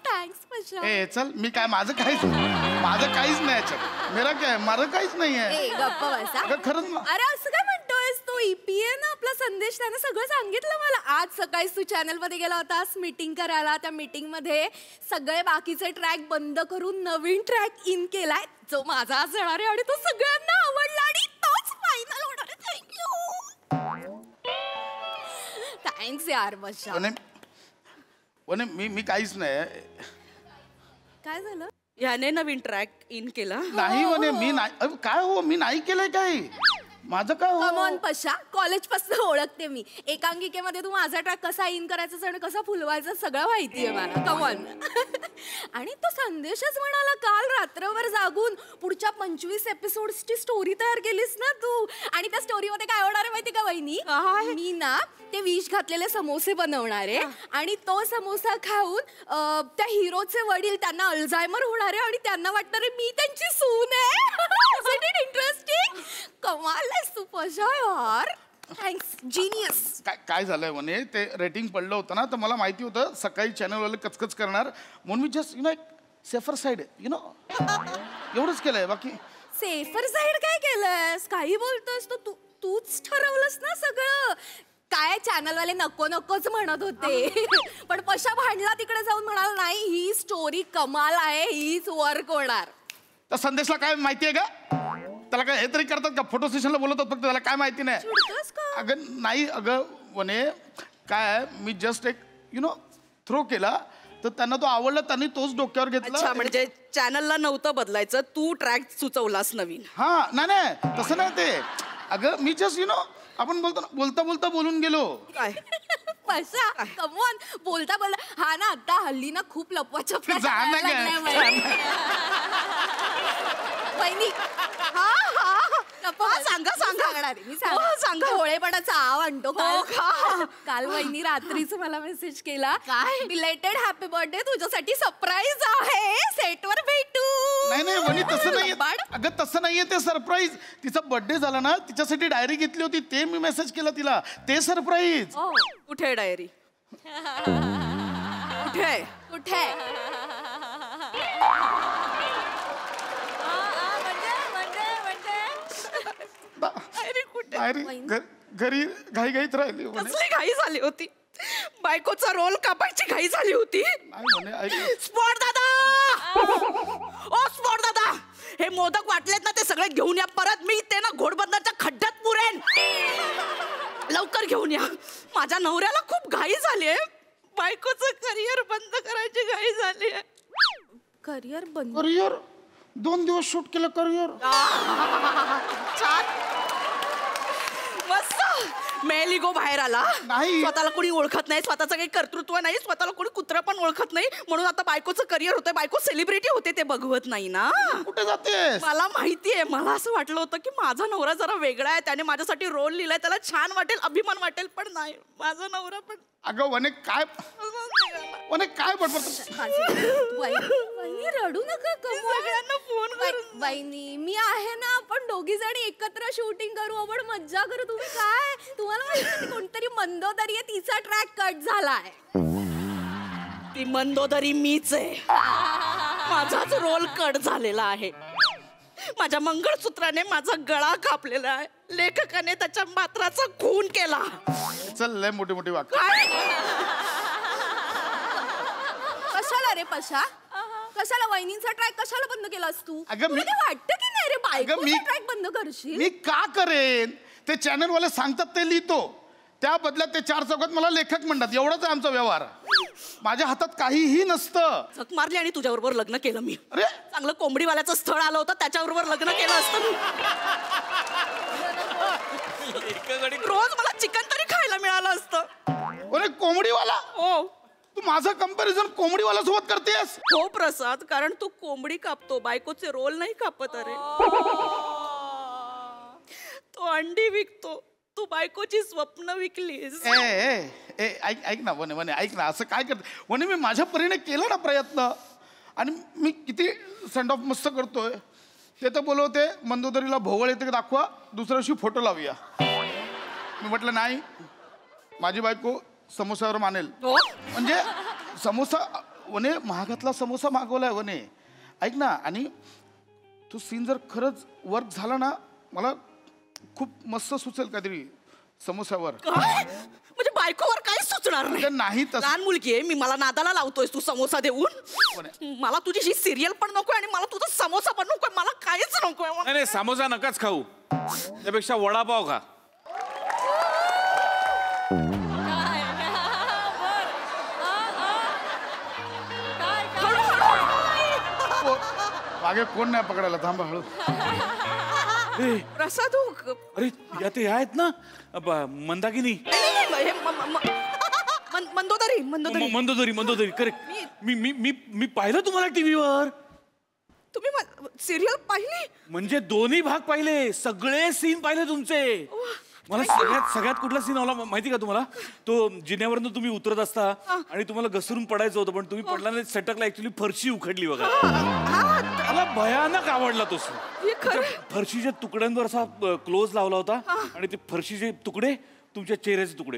Thanks Pasha. ए चल, मी काय, माझं काहीच नाही याच्यात. मेरा काय, माझं काहीच नाही आहे. गप्पा बसा. खरंच. अरे असं काय म्हणतोयस तू? ईपीए ना आपला संदेश, त्याने सगळं सांगितलं मला. आज सकाळी तू चॅनल मध्ये गेला होतास मीटिंग करायला. त्या मीटिंग मध्ये सगळे बाकीचे ट्रॅक बंद करून नवीन ट्रॅक इन केलाय, जो माझा असणार आहे आणि तो सगळ्यांना आवडला आणि तोच फायनल होणार आहे. थँक्स यार बशा. वने मी काहीच नाही. काय झालं? याने नवीन ट्रॅक इन केला? नाही वने, मी नाही. काय हो, मी नाही केलंय काही. माझं काय? कम ऑन पशा, कॉलेज पासून ओळखते मी. एकांकिकेमध्ये तू माझा ट्रॅक कसा इन करायचा आणि कसा फुलवायचा सगळं माहितीये मला. Come on. आणि तो संदेशच म्हणाला, काल रात्रभर जागून पुढच्या 25 एपिसोड्सची स्टोरी तयार केलीस ना तू. आणि त्या स्टोरीमध्ये काय होणार आहे माहिती का वहिनी? मी ना ते विष घातलेले समोसे बनवणार आहे आणि तो समोसा खाऊन त्या हिरोचे वडील, त्यांना अल्झायमर होणार आहे आणि त्यांना वाटणार आहे मी त्यांची सून आहे. इंटरेस्टिंग. कमाल आहेस तू पशा यार. Thanks, genius. काय झालंय म्हणे, ते रेटिंग पडलं होतं ना, तर मला माहिती होतं सकाळी चॅनलवाले कचकच करणार, म्हणून मी जस्ट एक सेफर साईड एवढंच केलंय. बाकी सेफर साईड काय केलंयस? काही बोलतोस तूच ठरवलंस ना सगळं. काय चॅनलवाले नको नकोच म्हणत होते पण पशा भांडला तिकडे जाऊन म्हणाल नाही ही स्टोरी कमाल आहे हीच वर्क होणार. त्या संदेशला काय माहितीये का? त्याला काय हे तरी करतात का? फोटो सेशनला बोलवतात फक्त, त्याला काय माहिती नाही. अगं नाही अगं वने, काय मी जस्ट एक थ्रो केला तर त्यांना तो आवडला, त्यांनी तोच डोक्यावर घेतला. अच्छा, म्हणजे चॅनलला नव्हतं बदलायचं, तू ट्रॅक सुचवलास नवीन. हा नाही तसं नाही ते. अगं मी जस्ट आपण बोलता बोलता बोलून गेलो. काय पशा कमॉन, बोलता हा ना आता हल्ली ना खूप लपवाच्या वहिनी. सांगा भोळेपणाचा आव आणतो. काल वहिनी रात्रीच मला मेसेज केला, काय बिलेटेड हॅपी बर्थडे, तुझ्यासाठी सरप्राईज आहे, सेटवर भेटू. नाही वनी तसं नाहीये. अगं तसं नाहीये ते सरप्राईज. तिचा बर्थडे झाला ना, तिच्यासाठी डायरी घेतली होती, ते मी मेसेज केला तिला, ते सरप्राईज. कुठे डायरी? कुठे कुठे घरी घाईघाईत राहिली. कसली घाई झाली होती? बायकोचा रोल कापायची घाई झाली होती. स्पॉट दादा, ओ स्पॉट दादा, हे मोदक वाटलेत ना ते सगळे घेऊन या परत. मी ते ना घोडबंदरच्या खड्ड्यात पुरेन. लवकर घेऊन या. माझ्या नवऱ्याला खूप घाई झालीये. बायकोचं करिअर बंद करायची घाई झालीये. करिअर बंद? करिअर 2 दिवस शूट केलं करिअर. मस्त. मेलिगो बाहेर आला. नाही. स्वतःला कोणी ओळखत नाही, स्वतःचं काही कर्तृत्व नाही, स्वतःला कोणी कुत्रा पण ओळखत नाही, म्हणून आता बायकोचं करिअर होतंय. बायको सेलिब्रिटी होते ते बघवत नाही ना. कुठे जातेस? मला माहितीये. मला असं वाटलं होतं की माझा नवरा जरा वेगळा आहे, त्याने माझ्यासाठी रोल लिहिलाय, त्याला छान वाटेल, अभिमान वाटेल, पण नाही, माझा नवरा पण. अगं वने काय बडबड. वहिनी रडू नका. सगळ्यांना फोन करून वहिनी मी आहे ना, आपण दोघी जणी एकत्र शूटिंग करू, आपण मज्जा करू. तुम्ही काय, तुम्हाला माहिती कोणतरी मंदोदरी आहे, तिचा ट्रॅक कट झालाय. ती मंदोदरी मीच आहे. माझाच रोल कट झालेला आहे. माझ्या मंगळसूत्राने माझा गळा कापलेला आहे. लेखकाने त्याच्या मात्राचा खून केला. चल लय मोठी मोठी वाक्य. कशाला रे पशा, कशाला वहिनींचा ट्रॅक कशाला बंद केलास तू? तुला वाटतं की नाही रे बायकोचा ट्रॅक बंद करशील? मी का करेन? ते चॅनलवाले सांगतात ते लिहितो, त्या बदल्यात ते 4 चौकात मला लेखक म्हणतात. एवढाच आहे आमचा व्यवहार. माझ्या हातात काहीही नसतं. झक मारली आणि तुझ्याबरोबर लग्न केलं मी. अरे चांगलं कोंबडीवाल्याचं स्थळ आलं होतं, त्याच्याबरोबर लग्न केलं असतं मी. रोज मला चिकन तरी खायला मिळालं असतं. अरे कोंबडीवाला? हो. तू माझं कंपॅरिझन कोंबडीवाला सोबत करतेस? हो प्रसाद, कारण तू कोंबडी कापतो, बायकोचे रोल नाही कापत. अरे तो अंडी विकतो, तू बायकोची स्वप्न विकलीस. ऐक ना वने ऐक ना, असं काय करत वने? मी माझ्या परीने केला ना प्रयत्न, आणि मी किती सेंड ऑफ मस्त करतोय. ते तर बोलवते मंदोदरीला भोवळ येते दाखवा, दुसऱ्या दिवशी फोटो लावूया. मी म्हटलं नाही, माझी बायको समोसावर मानेल. म्हणजे समोसा वने महागातला समोसा मागवलाय वने. ऐक ना, आणि तो सीन जर खरंच वर्क झाला ना, मला खूप मस्त सुचेल काहीतरी समोसावर. म्हणजे बायकोवर काही सुचणार नाही. लहान मुलगी आहे मी, मला नादाला लावतोयस तू समोसा देऊन. मला तुझी सिरियल पण नकोय आणि मला तुझा समोसा पण नकोय, मला काहीच नकोय. नाही समोसा नकाच खाऊ, त्यापेक्षा वडापाव खा. मागे कोण नाही पकडायला, थांबा हळू. प्रसाद, अरे या ते आहेत ना मंदाकिनी, मंदोदरी करेक्ट. मी पाहिलं तुम्हाला टीव्हीवर. तुम्ही सिरियल पाहिली? म्हणजे दोन्ही भाग पाहिले, सगळे सीन पाहिले तुमचे. मला सगळ्यात कुठला सीन आवडला माहिती का तुम्हाला? तो जिन्यावरनं तुम्ही उतरत असता आणि तुम्हाला घसरून पडायचं होतं, पण तुम्ही पडला नाही, सटकला, ऍक्च्युली फरशी उखडली बघा. मला भयानक आवडला तो सीन. फरशीच्या तुकड्यांवर असा क्लोज लावला होता आणि ते फरशीचे तुकडे तुमच्या चेहऱ्याचे तुकडे.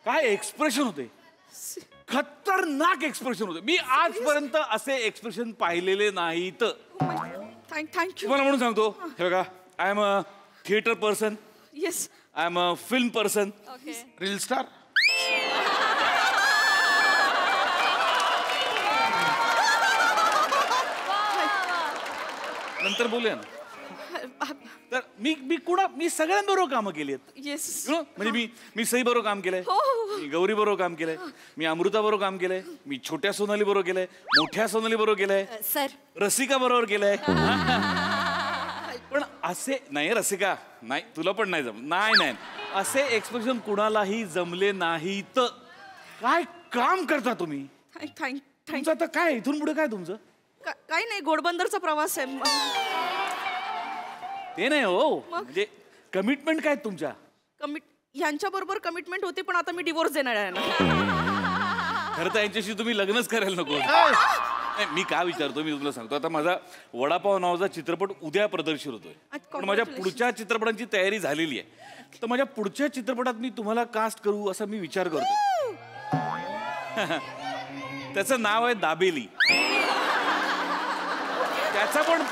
काय एक्सप्रेशन होते, खतरनाक एक्सप्रेशन होते. मी आजपर्यंत असे एक्सप्रेशन पाहिलेले नाहीत. थँक्यू. तुम्हाला म्हणून सांगतो, हे बघा, I am a theatre person. Yes, I am a film person. Reel star. नंतर बोलूया ना. तर मी सगळ्यांबरोबर कामं केली आहेत. येस. म्हणजे मी सई बरोबर काम केलंय, मी गौरी बरोबर काम केलंय, मी अमृता बरोबर काम केलंय, मी छोट्या सोनाली बरोबर केलंय, मोठ्या सोनाली बरोबर केलंय, सर रसिका बरोबर केलंय. पण असे नाही रसिका, नाही तुला पण नाही जम नाही असे एक्सप्रेशन कुणालाही जमले नाहीत. काय काम करता तुम्ही? तुमचं आता काय इथून पुढे काय तुमचं? काही नाही, घोडबंदरचा प्रवास आहे. ते नाही हो, म्हणजे कमिटमेंट काय तुमच्या? ह्यांच्या बरोबर कमिटमेंट होती, पण आता मी डिवोर्स देणार आहे ना. खरं तर यांच्याशी तुम्ही लग्नच करायला नको. मी काय विचारतो, मी तुला सांगतो. आता माझा वडापाव नावाचा चित्रपट उद्या प्रदर्शित होतोय, पण माझ्या पुढच्या चित्रपटांची तयारी झालेली आहे. तर माझ्या पुढच्या चित्रपटात मी तुम्हाला कास्ट करू असा मी विचार करतो. त्याचं नाव आहे दाबेली. त्याचा पण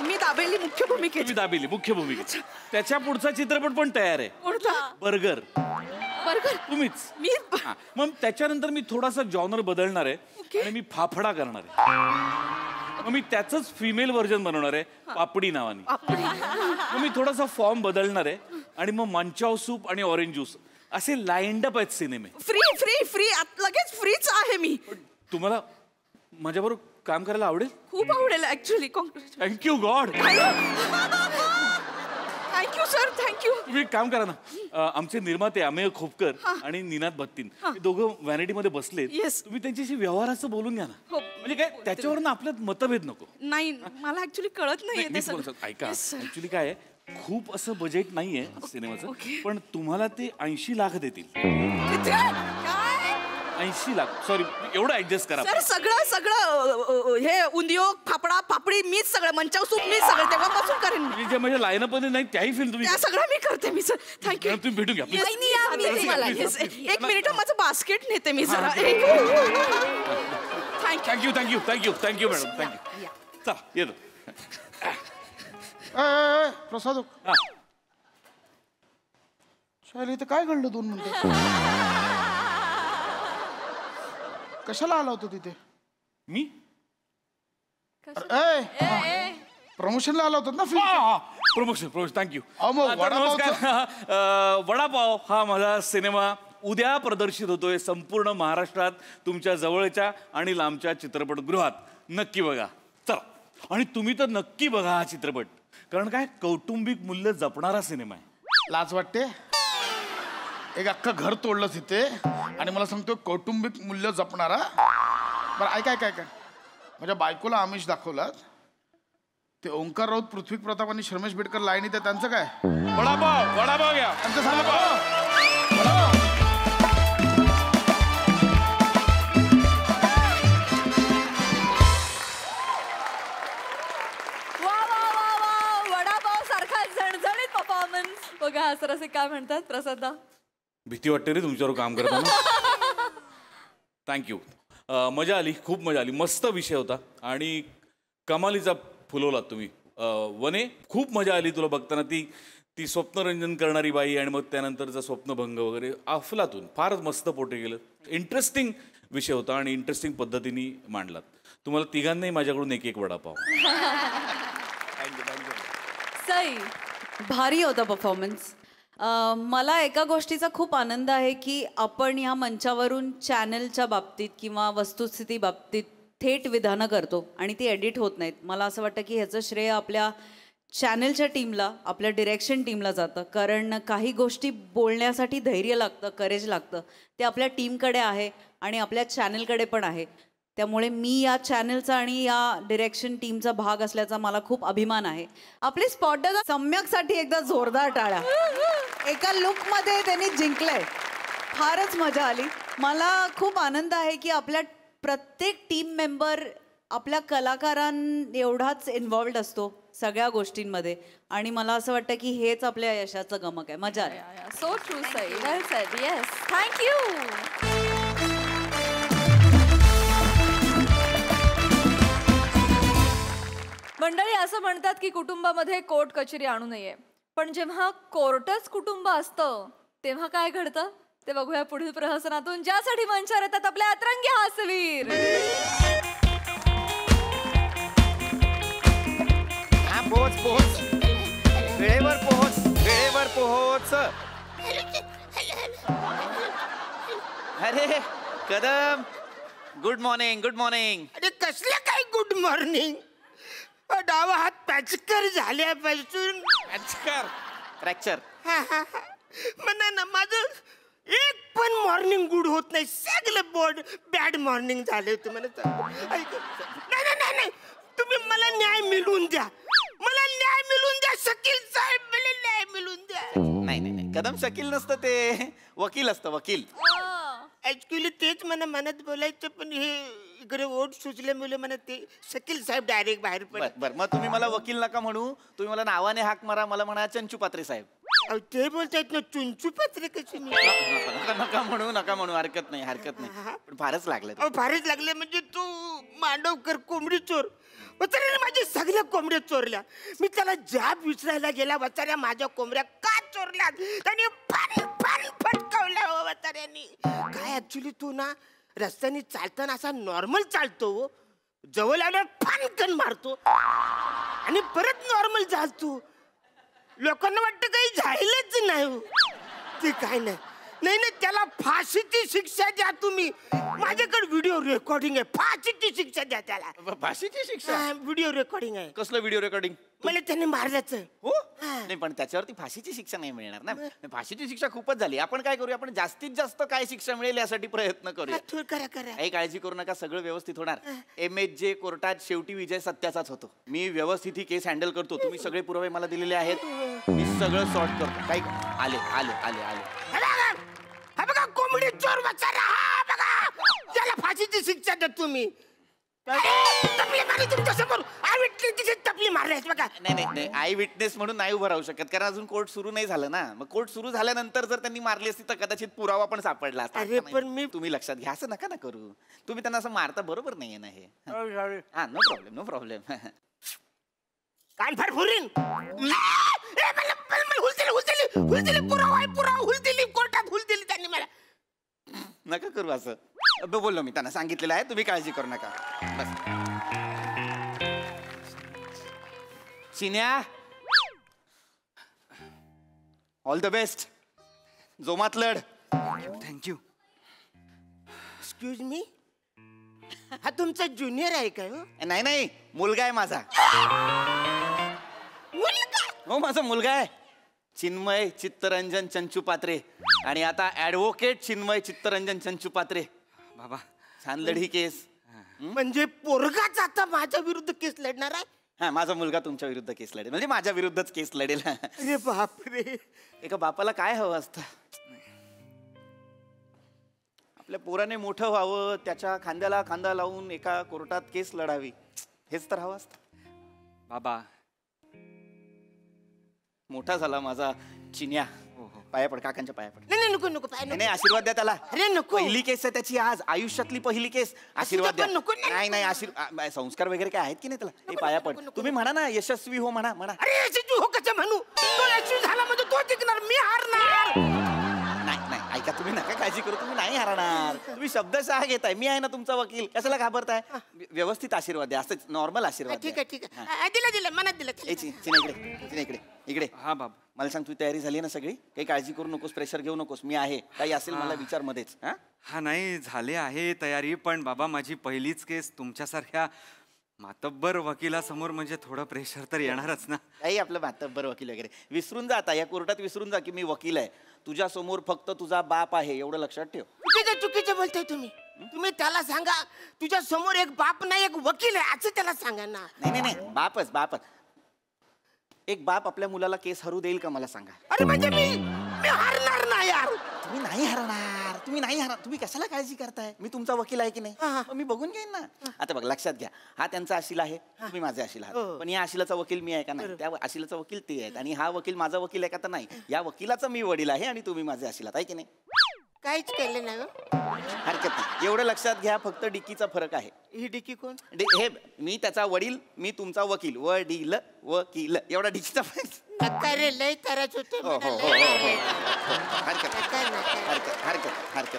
मी दाबेली मुख्य भूमिकेत. दाबेली मुख्य भूमिकेत. त्याच्या पुढचा चित्रपट पण तयार आहे. कोणता? बर्गर. बर्गर तुम्हीच. मी. मग त्याच्यानंतर मी थोडासा जॉनर बदलणार आहे आणि मी फाफडा करणार आहे. मग मी त्याचंच फिमेल व्हर्जन बनवणार आहे पापडी नावाने. मग मी थोडासा फॉर्म बदलणार आहे आणि मग मंचाव सूप आणि ऑरेंज ज्यूस असे लाईंड अप आहेत सिनेमे. फ्री फ्री फ्री लगेच फ्रीच आहे मी. तुम्हाला माझ्याबरोबर काम करायला आवडेल? खूप आवडेल actually. Thank you God. Thank you sir, thank you. तुम्ही एक काम करा ना, आमचे निर्माते अमेय खोपकर आणि निनाद बत्तीन हे दोघं व्हॅनिटीमध्ये बसलेत. तुम्ही त्यांच्याशी व्यवहाराचं बोलून घ्या ना. म्हणजे काय त्याच्यावर आपल्यात मतभेद नको. नाही, मला ऍक्च्युली कळत नाही. ऐका, ऍक्च्युली काय आहे, खूप असं बजेट नाहीये सिनेमाचं, पण तुम्हाला ते 80 लाख देतील. 80 लाख, सॉरी, एवढं ऍडजस्ट करा. सर सगळं हे उंदियोग फाफडा पापडी मीच सगळं, मंचाव सूप मीच सगळं तेव्हापासून करेन. म्हणजे जे माझ्या लाईन मध्ये नाही त्याही फिल्म तुम्ही त्या सगळं मी करते. मी सर थँक्यू. तुम्ही भेटून घ्या. एक मिनिट, माझं बास्केट नेते मी जरा. Thank you thank you thank you thank you madam, thank you. चला येतो. प्रसाद इथं काय घडलं 2 मिनिटं? कशाला आला होता तिथे? मी प्रमोशनला आला होता ना? Promotion thank you. नमस्कार. वडापाव हा माझा सिनेमा उद्या प्रदर्शित होतोय संपूर्ण महाराष्ट्रात तुमच्या जवळच्या आणि लांबच्या चित्रपटगृहात. नक्की बघा. चला, आणि तुम्ही तर नक्की बघा हा चित्रपट, कारण काय कौटुंबिक मूल्य जपणारा सिनेमा आहे. लाज वाटते? एक अख्खं घर तोडलं तिथे आणि मला सांगतो कौटुंबिक मूल्य जपणारा. बरं ऐका, माझ्या बायकोला आमिष दाखवलात. ते ओंकार राऊत, पृथ्वी प्रताप आणि शर्मेश बेडकर लाईन येते, त्यांचं काय? वडापाव घ्या. त्यांचं सांगा. वडापाव सारखा झणझणीत परफॉर्मन्स. बघा सर असे काय म्हणतात प्रसादा. भीती वाटते रे तुमच्यावर काम करताना. थँक्यू. मजा आली, खूप मजा आली. मस्त विषय होता आणि कमालीचा फुलवलात तुम्ही. वने, खूप मजा आली तुला बघताना. ती स्वप्नरंजन करणारी बाई आणि मग त्यानंतरचा स्वप्नभंग वगैरे अफलातून फारच मस्त पोटे गेलं. इंटरेस्टिंग विषय होता आणि इंटरेस्टिंग पद्धतीने मांडलात. तुम्हाला तिघांनाही माझ्याकडून एक वडापाव. सई, भारी होता परफॉर्मन्स. मला एका गोष्टीचा खूप आनंद आहे की आपण ह्या मंचावरून चॅनलच्या बाबतीत किंवा वस्तुस्थिती बाबतीत थेट विधानं करतो आणि ती एडिट होत नाहीत. मला असं वाटतं की ह्याचं श्रेय आपल्या चॅनलच्या टीमला, आपल्या डिरेक्शन टीमला जातं. कारण काही गोष्टी बोलण्यासाठी धैर्य लागतं, करेज लागतं. ते आपल्या टीमकडे आहे आणि आपल्या चॅनलकडे पण आहे. त्यामुळे मी या चॅनलचा आणि या डिरेक्शन टीमचा भाग असल्याचा मला खूप अभिमान आहे. आपले स्पॉटर सम्यकसाठी एकदा जोरदार टाळ्या. एका लुकमध्ये त्यांनी जिंकलंय. फारच मजा आली. मला खूप आनंद आहे की आपल्या प्रत्येक टीम मेंबर आपल्या कलाकारांएवढाच इन्व्हॉल्ड असतो सगळ्या गोष्टींमध्ये आणि मला असं वाटतं की हेच आपल्या यशाचं गमक आहे. मजा आली. सो ट्रू सई, वेल सेड. Yes, thank you. मंडळी असं म्हणतात की कुटुंबामध्ये कोर्ट कचेरी आणू नये, पण जेव्हा कोर्टच कुटुंब असतं तेव्हा काय घडतं ते बघूया पुढील प्रहसनातून, ज्यासाठी मंचावर येतात आपले अतरंगी हास्यवीर. पोहोच वेळेवर पोहोच. अरे कदम, गुड मॉर्निंग. अरे कसलं काय गुड मॉर्निंग? डावा हात पॅचकर झाल्यापासून फ्रॅक्चर म्हणा ना, माझं एक पण मॉर्निंग गुड होत नाही. सगळं बॅड मॉर्निंग झाले तुम्हाला. नाही, तुम्ही मला न्याय मिळवून द्या. शकील साहेब, मला न्याय मिळवून द्या. नाही कदम शकील नसतं, ते वकील असतं, वकील. ऍक्च्युली तेच मला मनात बोलायचं, पण हे इकडे ओठ सुचल्यामुळे मला ते शकील साहेब डायरेक्ट बाहेर पडले. बरं, मग तुम्ही मला वकील नका म्हणू, तुम्ही मला नावाने हाक मारा. मला म्हणा चंचू पात्रे साहेब. ते बोलतायत ना चुंचू पत्रे कशी मी. नका म्हणू, हरकत नाही. पण फारच लागलं. फारच लागले म्हणजे तू मांडवकर कोंबडी चोर. वचाऱ्याने माझ्या सगळ्या कोंबड्या चोरल्या. मी त्याला जाब विचारायला गेला, वचाऱ्या माझ्या कोंबड्या का चोरल्या? त्याने फन फटकावल्या हो वचाऱ्यांनी. काय ऍक्च्युली तू ना रस्त्याने चालताना असा नॉर्मल चालतो, जवळ आल्यावर फनकन मारतो आणि परत नॉर्मल चालतो. लोकांना वाटतं काही झालंच नाही. ते काय नाही, त्याला फाशीची शिक्षा द्या तुम्ही. माझ्याकडे व्हिडिओ रेकॉर्डिंग आहे. फाशीची शिक्षा द्या त्याला. फाशीची शिक्षा? व्हिडिओ रेकॉर्डिंग आहे. कसलं व्हिडिओ रेकॉर्डिंग? मला त्याने मारल्याचं. हो नाही, पण त्याच्यावरती फाशीची शिक्षा नाही मिळणार ना. फाशीची शिक्षा खूपच झाली. आपण काय करूया, आपण जास्तीत जास्त काय शिक्षा मिळेल यासाठी प्रयत्न करूया. करा. काही काळजी करू नका, सगळं व्यवस्थित होणार. MHJ कोर्टात शेवटी विजय सत्याचाच होतो. मी व्यवस्थित ही केस हँडल करतो. तुम्ही सगळे पुरावे मला दिलेले आहेत, मी सगळं सॉर्ट करतो. काही आले. हा बघा कोंबडी चोर वचारा. हा बघा, त्याला फाशीची शिक्षा द्या तुम्ही. टपली मारली तुमच्या समोर. टपली मारली बघा. नाही, आय विटनेस म्हणून नाही उभं राहू शकत, कारण अजून कोर्ट सुरू नाही झालं ना. मग कोर्ट सुरू झाल्यानंतर जर त्यांनी मारली असती तर कदाचित पुरावा पण सापडला असता. अरे पण मी, तुम्ही लक्षात घ्या, असं नका ना करू. तुम्ही त्यांना असं मारता बरोबर नाहीये ना हे. हा, नो प्रॉब्लेम. कान फार फुरीन. हुलदिली पुरावा हुलदिली कोर्टात हुलदिली त्यांनी मला. नका करू असं. बोललो मी, त्यांना सांगितलेलं आहे, तुम्ही काळजी करू नका. बस चिन्या, ऑल द बेस्ट. जोमात लढ. थँक्यू. एक्सक्यूज मी, हा तुमचा ज्युनियर आहे काय? नाही, मुलगा आहे माझा. हो, माझा मुलगा आहे. चिन्मय चित्तरंजन चंचू पात्रे. आणि आता ऍडव्होकेट चिन्मय चित्तरंजन चंचू पात्रे. बाबा छान लढी केस. म्हणजे पोरगाच आता माझ्या विरुद्ध केस लढणार आहे? हा, माझा मुलगा तुमच्या विरुद्ध केस लढेल, म्हणजे माझ्या विरुद्धच केस लढेल. अरे बापरे. एका बापाला काय हवं असतं? आपल्या पोराने मोठं व्हावं, त्याच्या खांद्याला खांदा लावून एका कोर्टात केस लढावी, हेच तर हवं असतं. बाबा, मोठा झाला माझा चिन्या. पाया पड, काकांच्या पाया पड. नाही नको पाय. नाही, आशीर्वाद द्या त्याला. अरे नको. पहिली केस आहे त्याची आज, आयुष्यातली पहिली केस. आशीर्वाद द्या. नाही, आशीर्वाद, संस्कार वगैरे काय आहेत की नाही त्याला? ते पाया पड. तुम्ही म्हणा ना, यशस्वी हो म्हणा. अरे यशस्वी हो कसं म्हणू? तो यशस्वी झाला म्हणजे तो जिंकणार, मी हारणार. नाही, ऐका, तुम्ही नका काळजी करू, तुम्ही नाही हरणार. तुम्ही शब्दशः घेताय, मी आहे ना तुमचा वकील, कशाला घाबरताय? व्यवस्थित आशीर्वाद द्या, असं नॉर्मल आशीर्वाद. ठीक आहे. दिला मनात दिला. चिन्ह इकडे. हा बाबा, मला सांग, तुझी तयारी झाली ना सगळी? काही काळजी करू नकोस, प्रेशर घेऊ नकोस, मी आहे. काही असेल मला विचार मध्येच. हा, नाही झाले आहे तयारी, पण बाबा माझी पहिलीच केस तुमच्यासारख्या मातब्बर वकिलासमोर, म्हणजे थोडं प्रेशर तर येणारच ना. काही आपलं मातब्बर वकील वगैरे विसरून जा. आता या कोर्टात विसरून जा की मी वकील आहे. तुझ्या समोर फक्त तुझा बाप आहे, एवढं लक्षात ठेव. चुकीचं बोलताय तुम्ही त्याला सांगा तुझ्या समोर एक बाप नाही, एक वकील आहे असं त्याला सांगा ना. नाही, बापच. एक बाप आपल्या मुलाला केस हरू देईल का, मला सांगा? अरे म्हणजे मी हारणार ना यार. तुम्ही नाही हरणार. तुम्ही कशाला काळजी करताय? मी तुमचा वकील आहे की नाही? मी बघून घेईन ना. आता बघ, लक्षात घ्या, हा त्यांचा आशिल आहे, तुम्ही माझे आशिल आहात. पण या आशिलाचा वकील मी आहे का नाही? त्या आशिलाचा वकील ते आहेत, आणि हा वकील माझा वकील आहे का? तर नाही. या वकिलाचा मी वडील आहे आणि तुम्ही माझे आशिल आहात, आहे की नाही? काहीच केलं नाही. हरकत नाही, एवढं लक्षात घ्या. फक्त डिकीचा फरक आहे. ही डिकी कोण? हे मी त्याचा वडील, मी तुमचा वकील. वडील वकील, एवढा डिकीचा फरक. लय त्रास होते हरकत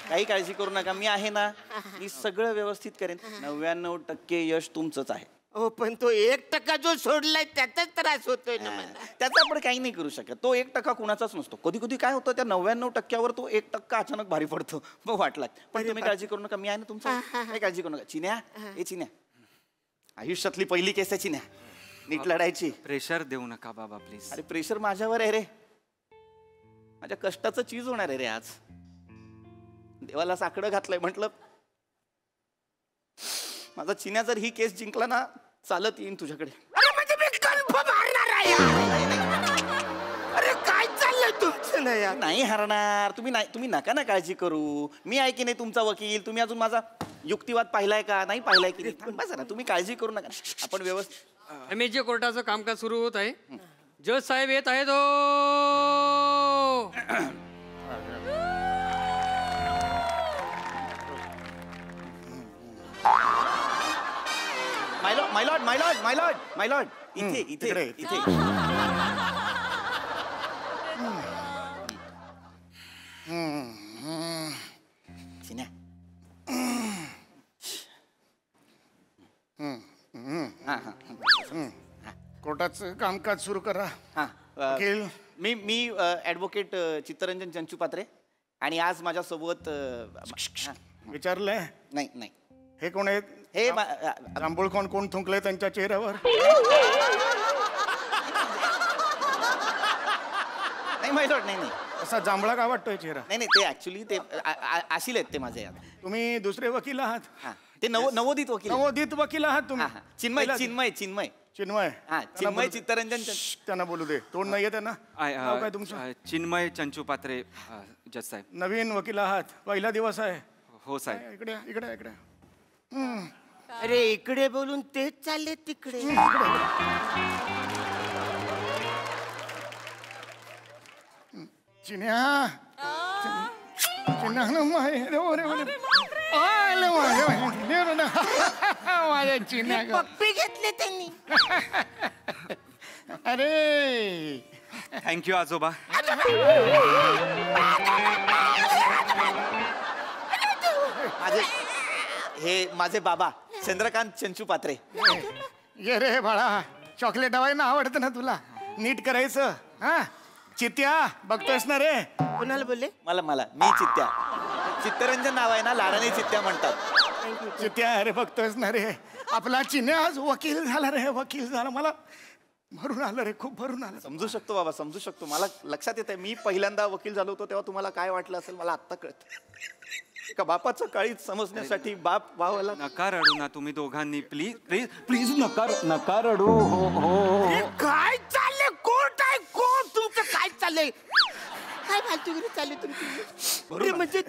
काही काळजी करू नका, मी आहे ना, मी सगळं व्यवस्थित करेन. 99% यश तुमचंच आहे. हो, पण तो 1% जो सोडलाय त्याचाच त्रास होतोय ना मला. त्याचा आपण काही नाही करू शकत. तो 1% कुणाचाच नसतो. कधी कधी काय होतं, त्या 99%वर तो 1% अचानक भारी पडतो, मग वाट लागते. पण तुम्ही काळजी करू नका, मी आहे ना तुमचं, काही काळजी करू नका. चिन्या, हे चिन्या, आयुष्यातली पहिली केस आहे चिन्या, नीट लढायची. प्रेशर देऊ नका बाबा प्लीज. अरे प्रेशर माझ्यावर आहे रे, माझ्या कष्टाचं चीज होणार आहे रे आज. देवाला साकडं घातलंय, म्हटलं माझा चिन्या जर ही केस जिंकला ना, चालत येईन तुझ्याकडे. अरे म्हणजे मी कन्फर्म हारणार आहे. अरे काय चाललंय तुमचं? नाही हरणार तुम्ही नका ना काळजी करू. मी आहे की नाही तुमचा वकील. तुम्ही अजून माझा युक्तिवाद पाहिलाय का? नाही पाहिलाय की नाही? बस ना, तुम्ही काळजी करू नका. आपण व्यवस्थित MAJ कोर्टाचं कामकाज सुरू होत आहे. जज साहेब येत आहे तो. माय लॉर्ड इथे इथे इथे. चिन्या, कोर्टाचं कामकाज सुरू करा. मी ॲडव्होकेट चित्तरंजन चंचूपात्रे, आणि आज माझ्यासोबत विचारलंय? नाही. हे कोण आहेत? हे जांभूळ कोण थुंकलंय त्यांच्या चेहऱ्यावर? नाही माय लॉर्ड, नाही. असा जांभळा का वाटतोय चेहरा? नाही, ते ऍक्च्युली ते आशिल आहेत ते माझे. तुम्ही दुसरे वकील आहात? ते नवोदित वकील. नवोदित वकील आहात तुम्ही? चिन्मय चित्तरंजन. त्यांना बोलू दे, तोंड नाहीये त्यांना. नाव काय तुमचं? चिन्मय चंचूपात्रे जज साहेब. नवीन वकील आहात, पहिला दिवस आहे. हो साहेब. इकडे. अरे इकडे बोलून तेच चालले तिकडे. चिन्या माझ्या चिन्या पप्पी घेतले त्यांनी. अरे थँक्यू आजोबा. हे माझे बाबा चंद्रकांत चंचूपात्रे. ये रे बाळा, चॉकलेट हवाय आवडतं ना तुला? नीट करायचं. हा चित्त्या, बघतोयस ना रे? कोणाला बोलले? मला मी चित्त्या. चित्तरंजन नाव आहे ना, लाडाने चित्त्या म्हणतात. चित्त्या, अरे बघतोयस ना रे, आपला चिन्या आज वकील झाला रे, वकील झाला. मला भरून आलं रे, खूप भरून आलं. समजू शकतो बाबा, समजू शकतो. मला लक्षात येत आहे, मी पहिल्यांदा वकील झालो होतो तेव्हा तुम्हाला काय वाटलं असेल मला आत्ता कळत. एका बापाचं काळीच समजण्यासाठी बाप व्हावला. नका रडू ना तुम्ही दोघांनी, प्लीज प्लीज प्लीज नका रडू. हो. काय चाललंय? कोर्ट आहे कोर्ट. तुमचं काय चाललंय? काय फालतूगिरी चालली तुमची? म्हणजे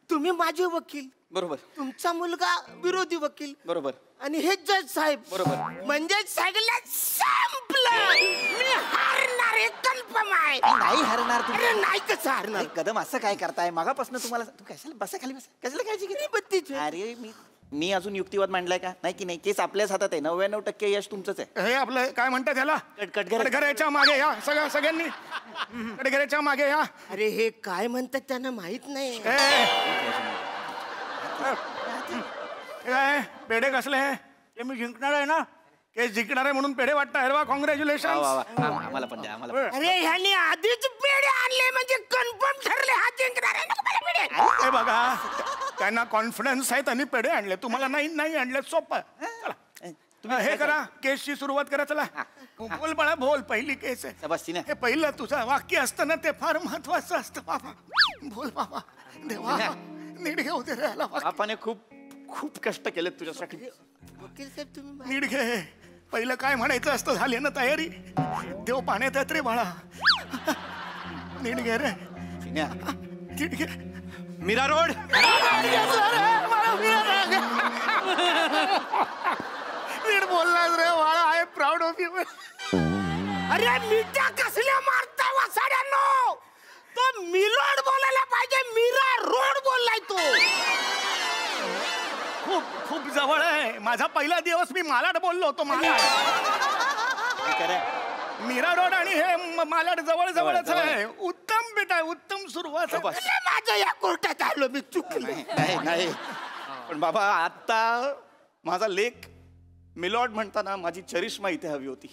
तुम्ही माझे वकील बरोबर, तुमचा मुलगा विरोधी वकील बरोबर, आणि हे जज साहेब बरोबर. म्हणजे सगळं संपलं. मी हारणार आहे, कन्फर्म आहे. नाही हरणार तुम्ही. अरे नाही कसं हारणार? कदम असं काय करताय? मागापासून तुम्हाला तू कशाला बसा खाली बसा, कशाला काळजी घेते? अरे मी अजून युक्तिवाद मांडलाय का? नाही की नाही? केस आपल्याच हातात आहे. 99% यश तुमचंच आहे. हे आपलं काय म्हणतात त्याला? कटघऱ्याच्या मागे या सगळ्यांनी. कटघऱ्याच्या मागे या. अरे हे काय म्हणतात त्यांना माहित नाही. काय पेढे कसले? हे मी जिंकणार आहे ना, केस जिंकणार आहे म्हणून पेढे वाटतं. अरे वा, कॉंग्रॅच्युलेशन. आम्हाला पण द्या, आम्हाला. अरे ह्यांनी आधीच पेढे आणले म्हणजे कन्फर्म ठरले हा जिंकणार आहे. नको मला पेढे. हे बघा, त्यांना कॉन्फिडन्स आहे, त्यांनी पेढे आणले. तुम्हाला नाही आणले. सोपं. चला हे करा, केसची सुरुवात करा. चला बोल बाळा, बोल. पहिली केस आहे. हे पहिलं तुझं वाक्य असतं ना, ते फार महत्वाचं असतं. बाबा बोल बाबा. देवा नीट घेऊ दे रे. बापाने खूप खूप कष्ट केलेत तुझ्यासाठी. वकील साहेब तुम्ही नीट घे. पहिलं काय म्हणायचं असतं, झाली ना तयारी? देव पाण्यात आहेत रे बाळा. नीट घे रे. नीट घे. मीरा रोड. नीट बोललास रे बाळा. I proud of you. अरे मिठ्या कसल्या मारता वासाड्यांनो? तो मिलोड बोलायला पाहिजे, मीरा रोड बोललाय तो. खूप खूप जवळ आहे. माझा पहिला दिवस मी मालाड बोललो होतो. मालाड. मीरा रोड आणि हे मालाड जवळ जवळच आहे. उत्तम बेटा, उत्तम सुरुवात आहे. माझ्या या कोर्टात आलो मी चुकलो. नाही पण बाबा आता माझा लेख मिलॉर्ड म्हणताना माझी चरिष्मा इथे हवी होती.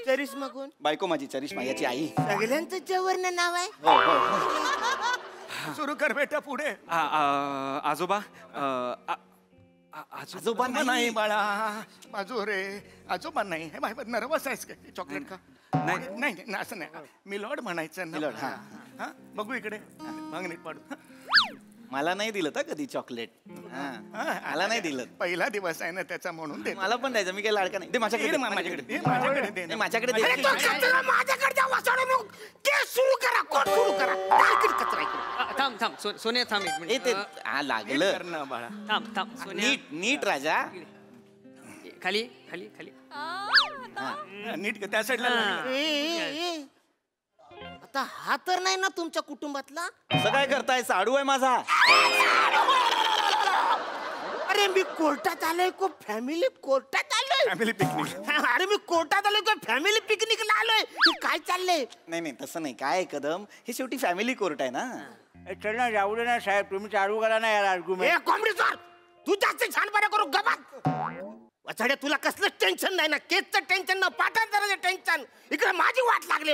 चरिष्मा कोण? बायको माझी चरिष्मा, याची आई. सगळ्यांचं जवळ नाव आहे. सुरू कर बेटा पुढे. आजोबा आजोबांना नाही बाळा, माझो रे आजोबा नाही. हे बाय नर्वस आहेस का? चॉकलेट का? नाही नाही असं नाही, मिलॉर्ड म्हणायचं ना. मिलॉर्ड, हा बघू इकडे, मग नीट पाडू. मला नाही दिलं तर कधी चॉकलेट. मला नाही दिलं. पहिला दिवस आहे ना त्याचा म्हणून दे. मला पण द्यायचं, मी काही लाडका नाही. माझ्याकडे माझ्याकडे माझ्याकडे सुरू करा, कोण सुरू करा. कचरा थांब थांब सोन्या थांब एक मिनिट. लागलं बाळा. थांब सोन्या. नीट राजा. खाली खाली खाली. नीट त्या साईडला. आता हा तर नाही ना तुमच्या कुटुंबातला? असं काय करताय? साडू आहे माझा. अरे मी कोर्टात आलोय को फॅमिली कोर्टात आलोय. Family picnic. अरे मी कोर्टात आलोय को फॅमिली पिकनिकला आलोय. काय चाललंय? नाही तसं नाही. काय कदम, हे शेवटी फॅमिली कोर्ट आहे ना. चल ना, जाऊ दे ना साहेब, तुम्ही चालू करा ना यार आर्ग्युमेंट. कॉमेडी सर, तू जास्त छानपणा करू गबात. वाचाड्या तुला कसलं टेन्शन नाही ना, केसचं टेन्शन ना, पाठांतराचं टेन्शन. इकडे माझी वाट लागली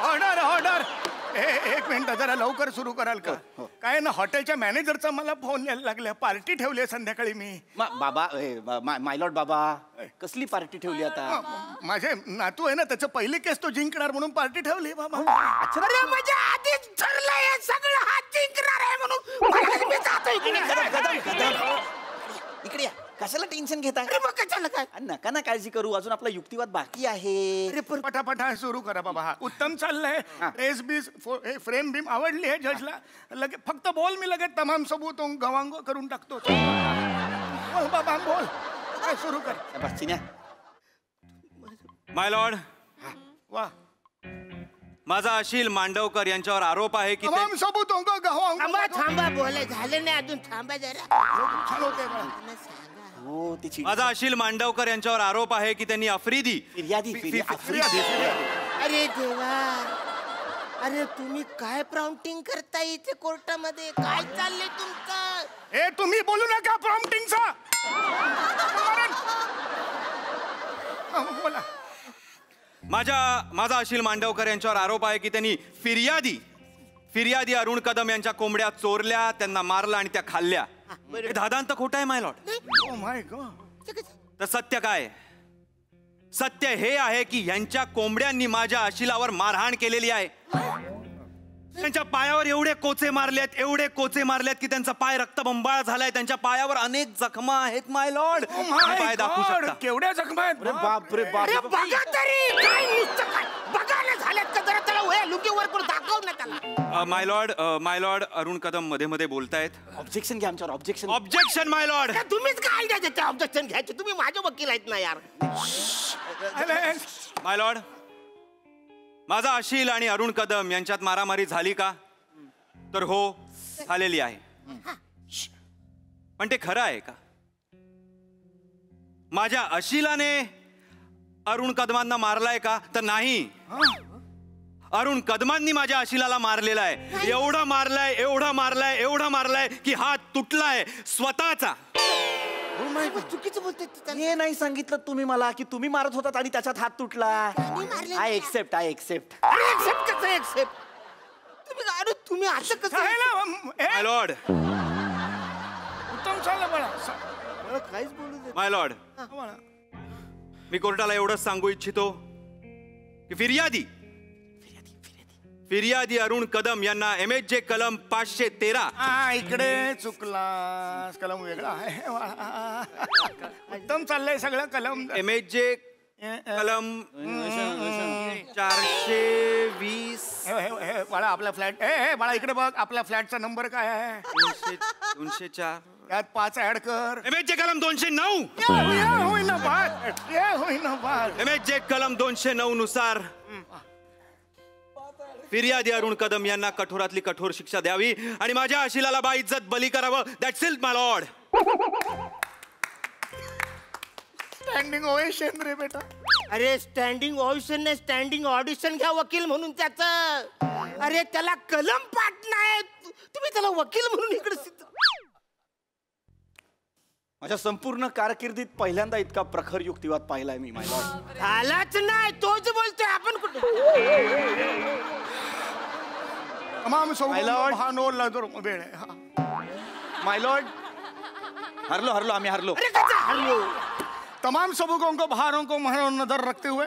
ऑर्डर ऑर्डर. एक मिनिट, जरा लवकर सुरू कराल का? काय ना, हॉटेलच्या मॅनेजरचा मला फोन यायला लागला. पार्टी ठेवली आहे संध्याकाळी मी. बाबा मायलॉर्ड बाबा, कसली पार्टी ठेवली आता? माझे नातू आहे ना, त्याचं पहिली केस तो जिंकणार म्हणून पार्टी ठेवली बाबा. अरे माझ्या आधीच ठरलंय सगळं, हा जिंकणार आहे म्हणून मी जातो इकडे या. कशाला टेन्शन घेताय? मग कशाला काय? नका ना काळजी करू, अजून आपला युक्तिवाद बाकी आहे. अरे पटापटा सुरू करा बाबा. हा उत्तम चाललंय. रेस बीस फ्रेम बीम आवडली आहे जजला. लगे फक्त बोल, मी लगेच तमाम सबूत गवांग करून टाकतो. बोल बाबा बोल, काय सुरू कर. माय लॉर्ड, वा. माझा अशील मांडवकर यांच्यावर आरोप आहे की तमाम सबूत थांबा बोले झाले नाही अजून. थांबा जरा. माझा अशील मांडवकर यांच्यावर आरोप आहे की त्यांनी आफ्रिदी. अरे देवा, अरे तुम्ही काय प्रॉम्प्टिंग करताय इथे कोर्टामध्ये? काय चाललंय तुमचं? हे तुम्ही बोलू नका प्रॉम्प्टिंगचा. बोला. माझा अशील मांडवकर यांच्यावर आरोप आहे की त्यांनी फिर्यादी अरुण कदम यांच्या कोंबड्या चोरल्या, त्यांना मारला आणि त्या खाल्ल्या. हे दादांत खोटं आहे माय लॉर्ड. Oh my God. तर सत्य काय? सत्य हे आहे की यांच्या कोंबड्यांनी माझ्या अशिलावर मारहाण केलेली आहे. त्यांच्या पायावर एवढे कोचे मारलेत की त्यांचा पाय रक्तबंबाळ झालाय. त्यांच्या पायावर अनेक जखमा आहेत माय लॉर्ड. पाय दाखवू शकता? केवढ्या जखमा आहेत? बापरे बाप. बघा तरी काय नुसतं काय बघायला झाल्यात का? जरा त्याला वया लुंगीवर करून दाखव ना त्याला. माय लॉर्ड अरुण कदम मध्ये बोलतायत. ऑब्जेक्शन घ्या आमच्यावर. ऑब्जेक्शन माय लॉर्ड. तुम्हीच काय द्यायचे ऑब्जेक्शन घ्यायचे? तुम्ही माझे वकील आहेत ना यार. माय लॉर्ड, माझा अशील आणि अरुण कदम यांच्यात मारामारी झाली का? तर हो, झालेली आहे. पण ते खरं आहे का? माझ्या अशिलाने अरुण कदमांना मारलाय का? तर नाही. अरुण कदमांनी माझ्या अशिलाला मारलेला आहे. एवढा मारलाय की हात तुटलाय स्वतःचा. चुकीचं बोलते. हे नाही सांगितलं तुम्ही मला की तुम्ही मारत होतात आणि त्याच्यात हात तुटला. I accept. तुम्ही असं कसं? माय लॉर्ड, उत्तम चाललं बाळा. काहीच बोलू दे. माय लॉर्ड, मी कोर्टाला एवढंच सांगू इच्छितो की फिर्यादी अरुण कदम यांना MHJ कलम 513. इकडे चुकला, कलम वेगळा आहे. उत्तम चाललंय सगळं. कलम MHJ कलम 420. बाळा आपला फ्लॅट. बाळा इकडे बघ, आपल्या फ्लॅटचा नंबर काय आहे? 204. यात 5 ऍड कर. MHJ कलम 209. होईना बात. MHJ कलम 209 नुसार फिर्यादी अरुण कदम यांना कठोरातली कठोर शिक्षा द्यावी आणि माझ्या अशिलाला बाइज्जत बली करावं. That's it my lord. Standing ovation रे बेटा. अरे स्टँडिंग ओवेशन नाही, स्टँडिंग ऑडिशन घ्या वकील म्हणून त्याचं. अरे त्याला कलम पाठ नाही, तुम्ही त्याला वकील म्हणून इकडे माझ्या संपूर्ण कारकिर्दीत पहिल्यांदा इतका प्रखर युक्तिवाद पाहिलाय मी माय लॉर्ड. झालाच नाही, तोच बोलतोय. आपण कुठे माय लॉर्ड हरलो आम्ही हरलो. तमाम सबकों को बहारों को नजर रखते हुए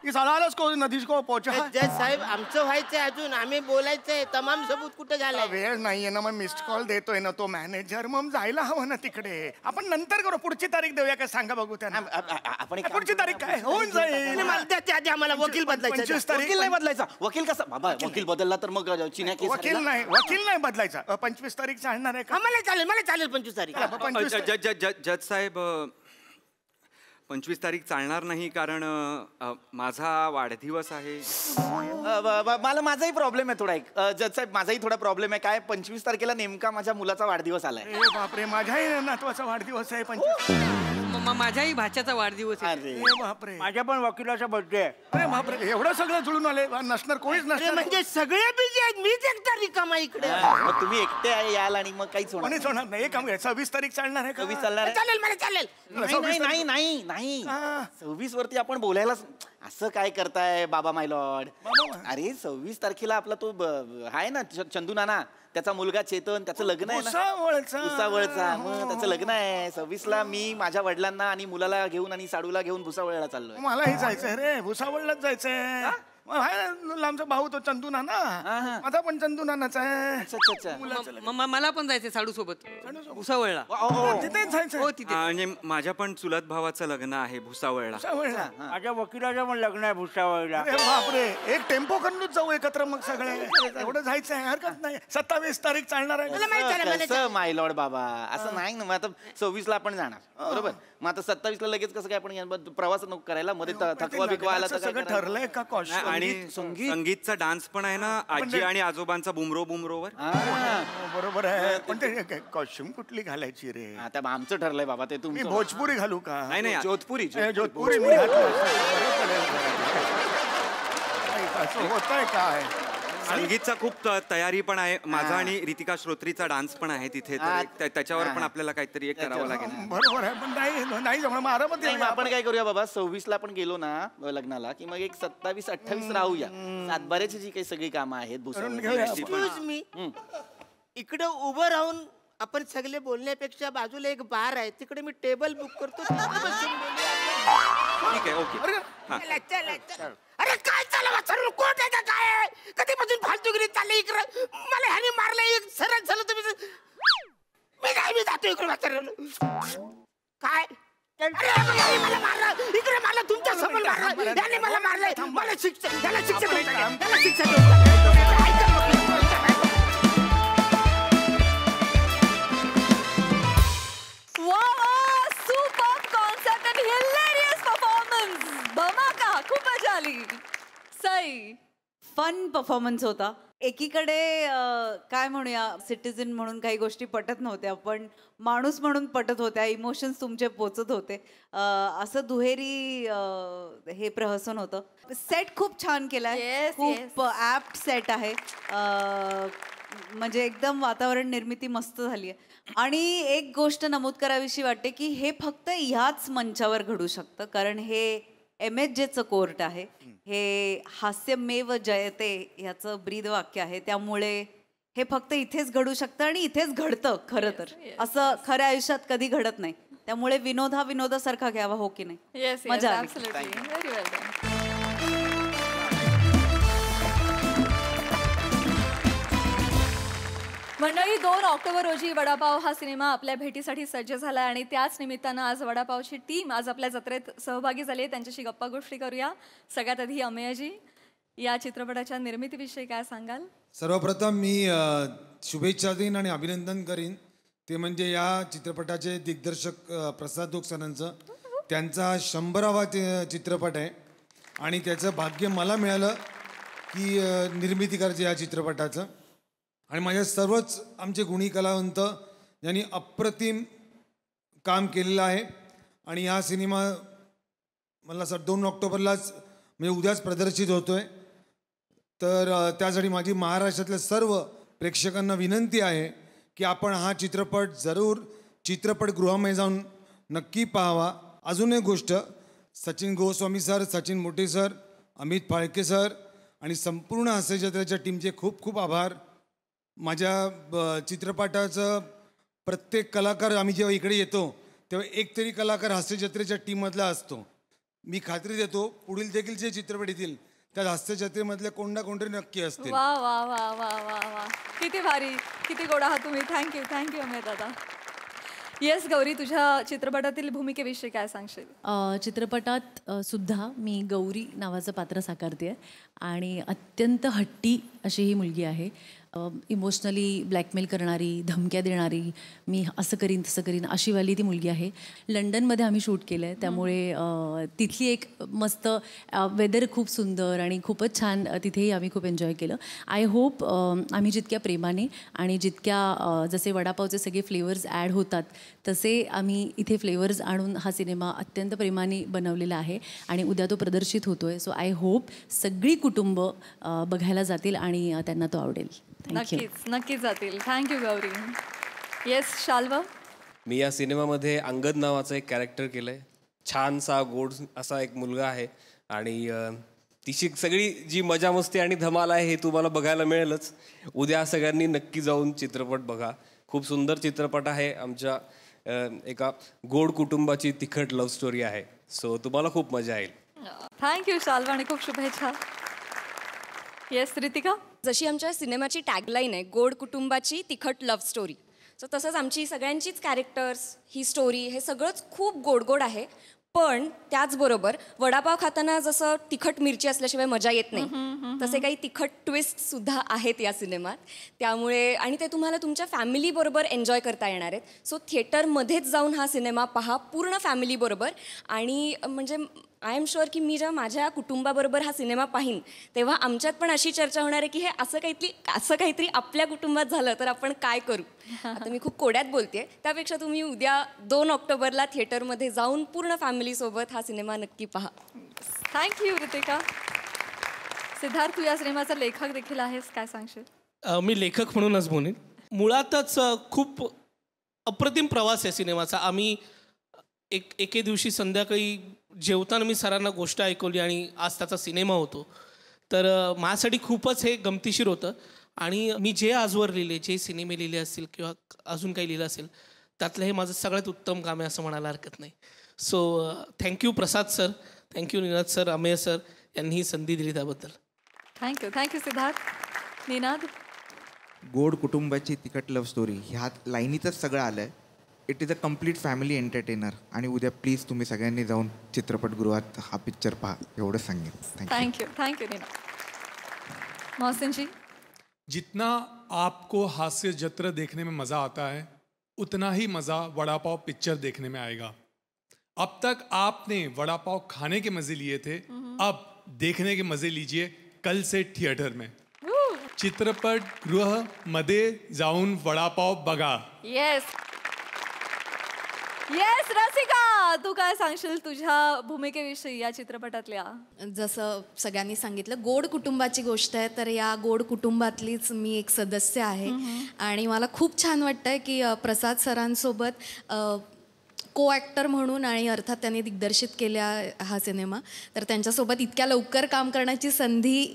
इस अदालत को नदीज को पहुंचा. जज साहेब आमचं व्हायचंय अजून, आम्ही बोलायचंय. तमाम सबूत कुठे झालाय? वेळ नाहीये ना, मग मिस्ड कॉल देतोय ना तो मॅनेजर. मग जायला हवं ना तिकडे. आपण नंतर करू, पुढची तारीख देऊया का सांगा बघू त्यांना. आपण पुढची तारीख काय होऊन जाईल. आधी आम्हाला वकील बदलायचा. 25 तारीख. वकील नाही बदलायचा. वकील कसा बाबा वकील बदलला तर मग चिन्या केस. वकील नाही बदलायचा. 25 तारीख चालणार आहे का? मला चालेल 25 तारीख. जज साहेब 25 तारीख चालणार नाही कारण माझा वाढदिवस आहे. मला माझाही प्रॉब्लेम आहे थोडा. एक जज साहेब माझाही थोडा प्रॉब्लेम आहे. काय 25 तारखेला नेमका माझ्या मुलाचा वाढदिवस आलाय. बापरे, माझ्याही नातवाचा वाढदिवस आहे 25. माझ्याही भाच्याचा वाढदिवस आहे. अरे बापरे, माझ्या पण वकिलाचा बर्थडे आहे. अरे बापरे, एवढं सगळं जुळून आले. नसणार कोणीच नसणार. म्हणजे सगळे बिझी आहेत, मीच एकटा रिकामा इकडे. मग तुम्ही एकटे याल आणि मग काहीच होणार कोणीच होणार नाही. काम 26 तारीख चालणार आहे का? 26 चालणार आहे. चालेल, मला चालेल. नाही 26 वरती आपण बोलायला असं काय करताय बाबा माय लॉर्ड. अरे 26 तारखेला आपला तो आहे ना चंदू नाना, त्याचा मुलगा चेतन, त्याचं लग्न आहे भुसावळचा. मग त्याचं लग्न आहे 26ला. मी माझ्या वडिलांना आणि मुलाला घेऊन आणि साडूला घेऊन भुसावळला चाललोय. मलाही जायचंय रे, भुसावळलाच जायचंय. आमचा भाऊ तो चंदू नाना, माझा पण चंदू नानाचा आहे. मला पण जायचंय साडू सोबत भुसावळला. तिथेच जायचंय. आणि माझ्या पण चुलत भावाचं लग्न आहे भुसावळला. माझ्या वकिलाचं पण लग्न आहे भुसावळला. बापरे, एक टेम्पो करूनच जाऊ एकत्र मग सगळे. एवढं जायचंय, हरकत नाही. 27 तारीख चालणार आहे. माय लॉर्ड बाबा असं नाही ना. मग आता 26ला आपण जाणार बरोबर. मग आता 27ला लगेच कसं काय आपण प्रवास नको करायला. मध्ये थकवा बिकवा आला तर सगळं ठरलंय का? आणि संगीतचा डान्स पण आहे ना, आजी आणि आजोबांचा बुमरोवर. बरोबर आहे, पण ते कॉस्ट्युम कुठली घालायची रे? आता आमचं ठरलंय बाबा ते. तुम्ही भोजपुरी घालू का? नाही जोधपुरी मी होतंय काय. संगीतचा खूप तयारी पण आहे. माझा आणि रितिका श्रोत्रीचा डान्स पण आहे तिथे. त्याच्यावर पण आपल्याला काहीतरी एक करावं लागेल. बरोबर आहे, पण नाही जमणार. आपण काय करूया बाबा, 26ला आपण गेलो ना लग्नाला की मग एक 27-28 राहूया. सातबाऱ्याची जी काही सगळी कामं आहेत मी इकडे उभं राहून आपण सगळे बोलण्यापेक्षा बाजूला एक बार आहे, तिकडे मी टेबल बुक करतो. ठीक आहे, ओके. अरे काय चाललं कोर्ट आहे का काय? कधीपासून फालतूगिरी चालली इकडे? मला ह्याने मारलं, सरळ झालं. तुम्ही मी जातो इकडे वाचर. काय मला मारलं इकडे, मला तुमच्या समोर मारलं, याने मला मारलंय. मला शिक्षा, त्याला शिक्षा खूप मजा आली. सई फन परफॉर्मन्स होता. एकीकडे काय म्हणूया, सिटीजन म्हणून काही गोष्टी पटत नव्हत्या, पण माणूस म्हणून पटत होत्या. इमोशन्स तुमचे पोचत होते. असं दुहेरी हे प्रहसन होतं. सेट खूप छान केलाय. खूप ऍप्ट सेट आहे. म्हणजे एकदम वातावरण निर्मिती मस्त झाली आहे. आणि एक गोष्ट नमूद करावीशी वाटते की हे फक्त ह्याच मंचावर घडू शकतं, कारण हे MSJचं कोर्ट आहे. हे हास्यमेव जयते ह्याचं ब्रीद वाक्य आहे. त्यामुळे हे फक्त इथेच घडू शकतं आणि इथेच घडतं. खरं तर असं खऱ्या आयुष्यात कधी घडत नाही. त्यामुळे विनोद हा विनोदासारखा घ्यावा, हो की नाही? मजा आली. मंडळी, 2 ऑक्टोबर रोजी वडापाव हा सिनेमा आपल्या भेटीसाठी सज्ज झाला आणि त्याच निमित्तानं आज वडापावची टीम आज आपल्या जत्रेत सहभागी झाली आहे. त्यांच्याशी गप्पा गोष्टी करूया. सगळ्यात आधी अमेयजी, या चित्रपटाच्या निर्मितीविषयी काय सांगाल? सर्वप्रथम मी शुभेच्छा देईन आणि अभिनंदन करीन. ते म्हणजे या चित्रपटाचे दिग्दर्शक प्रसाद दोग सरांचं. त्यांचा 100वा चित्रपट आहे आणि त्याचं भाग्य मला मिळालं की निर्मिती करायची या चित्रपटाचं. आणि माझ्या सर्वच आमचे गुणी कलावंत यांनी अप्रतिम काम केलेलं आहे. आणि हा सिनेमा मला असं 2 ऑक्टोबरलाच म्हणजे उद्याच प्रदर्शित होतोय. तर त्यासाठी माझी महाराष्ट्रातल्या सर्व प्रेक्षकांना विनंती आहे की आपण हा चित्रपट जरूर चित्रपटगृहामध्ये जाऊन नक्की पाहावा. अजून एक गोष्ट, सचिन गोस्वामी सर, सचिन मोटे सर, अमित फाळके सर आणि संपूर्ण हास्य जत्रेच्या टीमचे खूप खूप आभार. माझ्या चित्रपटाचं प्रत्येक कलाकार, आम्ही जेव्हा इकडे येतो तेव्हा एक तरी कलाकार हास्य जत्रेच्या टीममधला असतो. मी खात्री देतो पुढील देखील जे चित्रपट येतील त्यात हास्य जत्रेमधले कोणतरी नक्की असतील. वा वा वा वा वा वा, किती भारी, किती गोड आहात तुम्ही. थँक्यू अमेय दादा. येस गौरी, तुझ्या चित्रपटातील भूमिकेविषयी काय सांगशील? चित्रपटात सुद्धा मी गौरी नावाचं पात्र साकारते आणि अत्यंत हट्टी अशी ही मुलगी आहे. इमोशनली ब्लॅकमेल करणारी, धमक्या देणारी, मी असं करीन तसं करीन अशीवाली ती मुलगी आहे. लंडनमध्ये आम्ही शूट केलं आहे, त्यामुळे तिथली एक मस्त वेदर खूप सुंदर आणि खूपच छान, तिथेही आम्ही खूप एन्जॉय केलं. आय होप आम्ही जितक्या प्रेमाने आणि जितक्या जसे वडापावचे सगळे फ्लेवर्स ॲड होतात तसे आम्ही इथे फ्लेवर्स आणून हा सिनेमा अत्यंत प्रेमाने बनवलेला आहे आणि उद्या तो प्रदर्शित होतो आहे. सो आय होप सगळी कुटुंब बघायला जातील आणि त्यांना तो आवडेल. नक्कीच जातील. थँक्यू गौरी. येस शाल्व. मी या सिनेमामध्ये अंगद नावाचं एक कॅरेक्टर केलं आहे. छानसा गोड असा एक मुलगा आहे आणि तिची सगळी जी मजा मस्ती आणि धमाल आहे हे तुम्हाला बघायला मिळेलच. उद्या सगळ्यांनी नक्की जाऊन चित्रपट बघा. खूप सुंदर चित्रपट आहे. आमच्या एका गोड कुटुंबाची तिखट लव्ह स्टोरी आहे. सो तुम्हाला खूप मजा येईल. थँक्यू शाल्व आणि खूप शुभेच्छा. येस रितिका. जशी आमच्या सिनेमाची टॅगलाईन आहे, गोड कुटुंबाची तिखट लव्ह स्टोरी, सो तसंच आमची सगळ्यांचीच कॅरेक्टर्स, ही स्टोरी, हे सगळंच खूप गोड आहे. पण त्याचबरोबर वडापाव खाताना जसं तिखट मिरची असल्याशिवाय मजा येत नाही, तसे काही तिखट ट्विस्टसुद्धा आहेत या सिनेमात. त्यामुळे आणि ते तुम्हाला तुमच्या फॅमिलीबरोबर एन्जॉय करता येणार आहेत. सो थिएटरमध्येच जाऊन हा सिनेमा पहा पूर्ण फॅमिलीबरोबर. आणि म्हणजे आय एम शुअर की मी जेव्हा माझ्या कुटुंबाबरोबर हा सिनेमा पाहीन तेव्हा आमच्यात पण अशी चर्चा होणार आहे की हे असं काहीतरी आपल्या कुटुंबात झालं तर आपण काय करू. आता मी खूप कोड्यात बोलते, त्यापेक्षा तुम्ही उद्या 2 ऑक्टोबरला थिएटरमध्ये जाऊन पूर्ण फॅमिलीसोबत हा सिनेमा नक्की पहा. थँक्यू रितिका. सिद्धार्थ, तू या सिनेमाचा लेखक देखील आहेस, काय सांगशील? मी लेखक म्हणूनच बोलेन. मुळातच खूप अप्रतिम प्रवास आहे सिनेमाचा. आम्ही एके दिवशी संध्याकाळी जेवताना मी सरांना गोष्ट ऐकवली आणि आज त्याचा सिनेमा होतो. तर माझ्यासाठी खूपच हे गमतीशीर होतं. आणि मी जे आजवर लिहिले, जे सिनेमे लिहिले असतील किंवा अजून काही लिहिलं असेल त्यातलं हे माझं सगळ्यात उत्तम काम आहे असं म्हणायला हरकत नाही. So thank you Prasad sir, thank you Ninad sir, Amey sir यांनी ही संधी दिली त्याबद्दल. थँक्यू सिद्धार्थ. निनाद. गोड कुटुंबाची तिखट लव्ह स्टोरी ह्यात लाईनीतच सगळं आलं आहे. It is a complete family entertainer. आणि उद्या प्लीज तुम्ही सगळ्यांनी जाऊन चित्रपटगृहात हा पिक्चर पहा, एवढं सांगेन. थँक्यू निनाद. मोहसिन जी. जितना आपको हास्य जत्र देखने में मज़ा आता है उतना ही मज़ा वड़ा पाव पिक्चर देखने में आएगा. अब तक आपने वड़ा पाव खाने के मज़े लिए थे, अब देखने के मज़े लीजिए कल से थिएटर में. चित्रपट गृह मध्ये जाऊन वड़ा पाव बघा. येस रसिका, तू काय सांगशील तुझ्या भूमिकेविषयी या चित्रपटातल्या? जसं सगळ्यांनी सांगितलं, गोड कुटुंबाची गोष्ट आहे, तर या गोड कुटुंबातलीच मी एक सदस्य आहे. आणि मला खूप छान वाटतंय की प्रसाद सरांसोबत को ॲक्टर म्हणून आणि अर्थात त्यांनी दिग्दर्शित केल्या हा सिनेमा, तर त्यांच्यासोबत इतक्या लवकर काम करण्याची संधी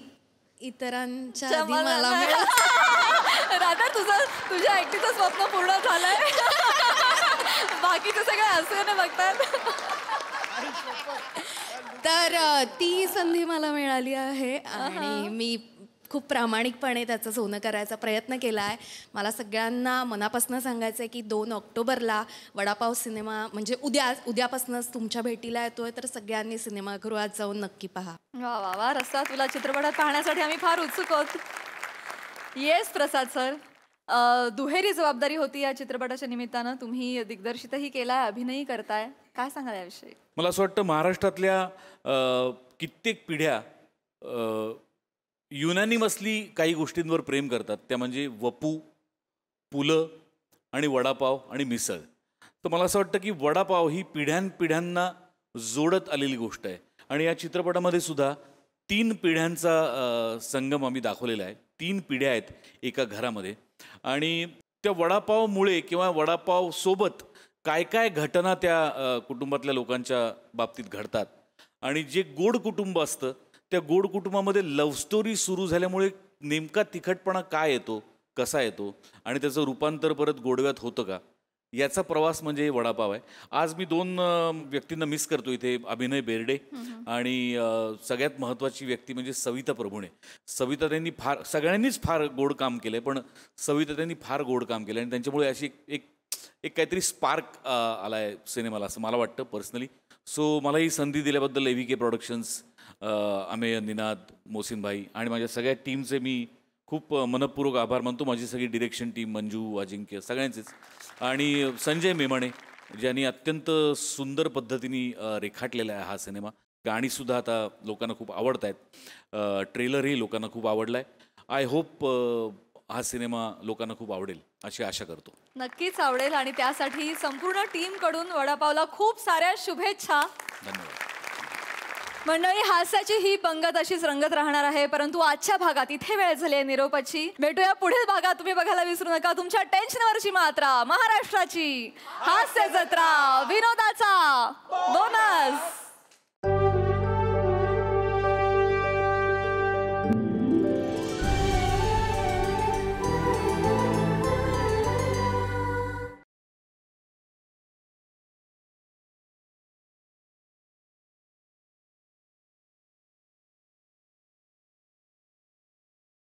इतरांच्या आधी मला मिळाली. राधा, तुझ्या ऍक्टिंगचं स्वप्न पूर्ण झालंय. बाकीचे सगळे हसून बघतात. तर ती संधी मला मिळाली आहे आणि मी खूप प्रामाणिकपणे त्याचं सोनं करायचा प्रयत्न केला आहे. मला सगळ्यांना मनापासून सांगायचं आहे की 2 ऑक्टोबरला वडापाव सिनेमा म्हणजे उद्यापासूनच तुमच्या भेटीला येतोय, तर सगळ्यांनी सिनेमागृहात जाऊन नक्की पहा. वा वा वा रस्ता, तुला चित्रपटात पाहण्यासाठी आम्ही फार उत्सुक आहोत. येस प्रसाद सर, दुहेरी जबाबदारी होती या चित्रपटाच्या निमित्तानं. तुम्ही दिग्दर्शितही केलाय, अभिनयही करताय, काय सांगाल याविषयी? मला असं वाटतं महाराष्ट्रातल्या कित्येक पिढ्या युनॅनिमसली काही गोष्टींवर प्रेम करतात. त्या म्हणजे वपू, पुलं आणि वडापाव आणि मिसळ. तर मला असं वाटतं की वडापाव ही पिढ्यानपिढ्यांना जोडत आलेली गोष्ट आहे. आणि या चित्रपटामध्ये सुद्धा 3 पिढ्यांचा संगम आम्ही दाखवलेला आहे. 3 पिढ्या आहेत एका घरामध्ये आणि त्या वडापावमुळे किंवा वडापाव सोबत काय काय घटना त्या कुटुंबातल्या लोकांच्या बाबतीत घडतात. आणि जे गोड कुटुंब असतं त्या गोड कुटुंबामध्ये लव्ह स्टोरी सुरू झाल्यामुळे नेमका तिखटपणा काय येतो, कसा येतो आणि त्याचं रूपांतर परत गोडव्यात होतं का, याचा प्रवास म्हणजे वडापाव आहे. आज मी 2 व्यक्तींना मिस करतो इथे, अभिनय बेर्डे आणि सगळ्यात महत्त्वाची व्यक्ती म्हणजे सविता प्रभुणे. सविता त्यांनी सगळ्यांनीच फार गोड काम केलं आहे, पण सविता त्यांनी फार गोड काम केलं आणि त्यांच्यामुळे अशी एक काहीतरी स्पार्क आला आहे सिनेमाला असं मला वाटतं पर्सनली. सो मला ही संधी दिल्याबद्दल AVK प्रोडक्शन्स, अमेय, निनाद, मोहसिन भाई आणि माझ्या सगळ्या टीमचे मी खूप मनपूर्वक आभार मानतो. माझी सगळी डिरेक्शन टीम, मंजू, अजिंक्य, सगळ्यांचेच. आणि संजय मेमाणे ज्यांनी अत्यंत सुंदर पद्धतीने रेखाटलेला आहे हा सिनेमा. गाणीसुद्धा आता लोकांना खूप आवडत आहेत. ट्रेलरही लोकांना खूप आवडला आहे. आय होप हा सिनेमा लोकांना खूप आवडेल अशी आशा करतो. नक्कीच आवडेल आणि त्यासाठी संपूर्ण टीमकडून वडापावला खूप साऱ्या शुभेच्छा. धन्यवाद. मंडळी, हास्याची ही पंगत अशीच रंगत राहणार आहे, परंतु आजच्या भागात इथे वेळ झाली आहे निरोपाची. भेटूया पुढील भागात. तुम्ही बघायला विसरू नका तुमच्या टेन्शनवरची मात्रा, महाराष्ट्राची हास्य जत्रा, विनोदाचा बोनस.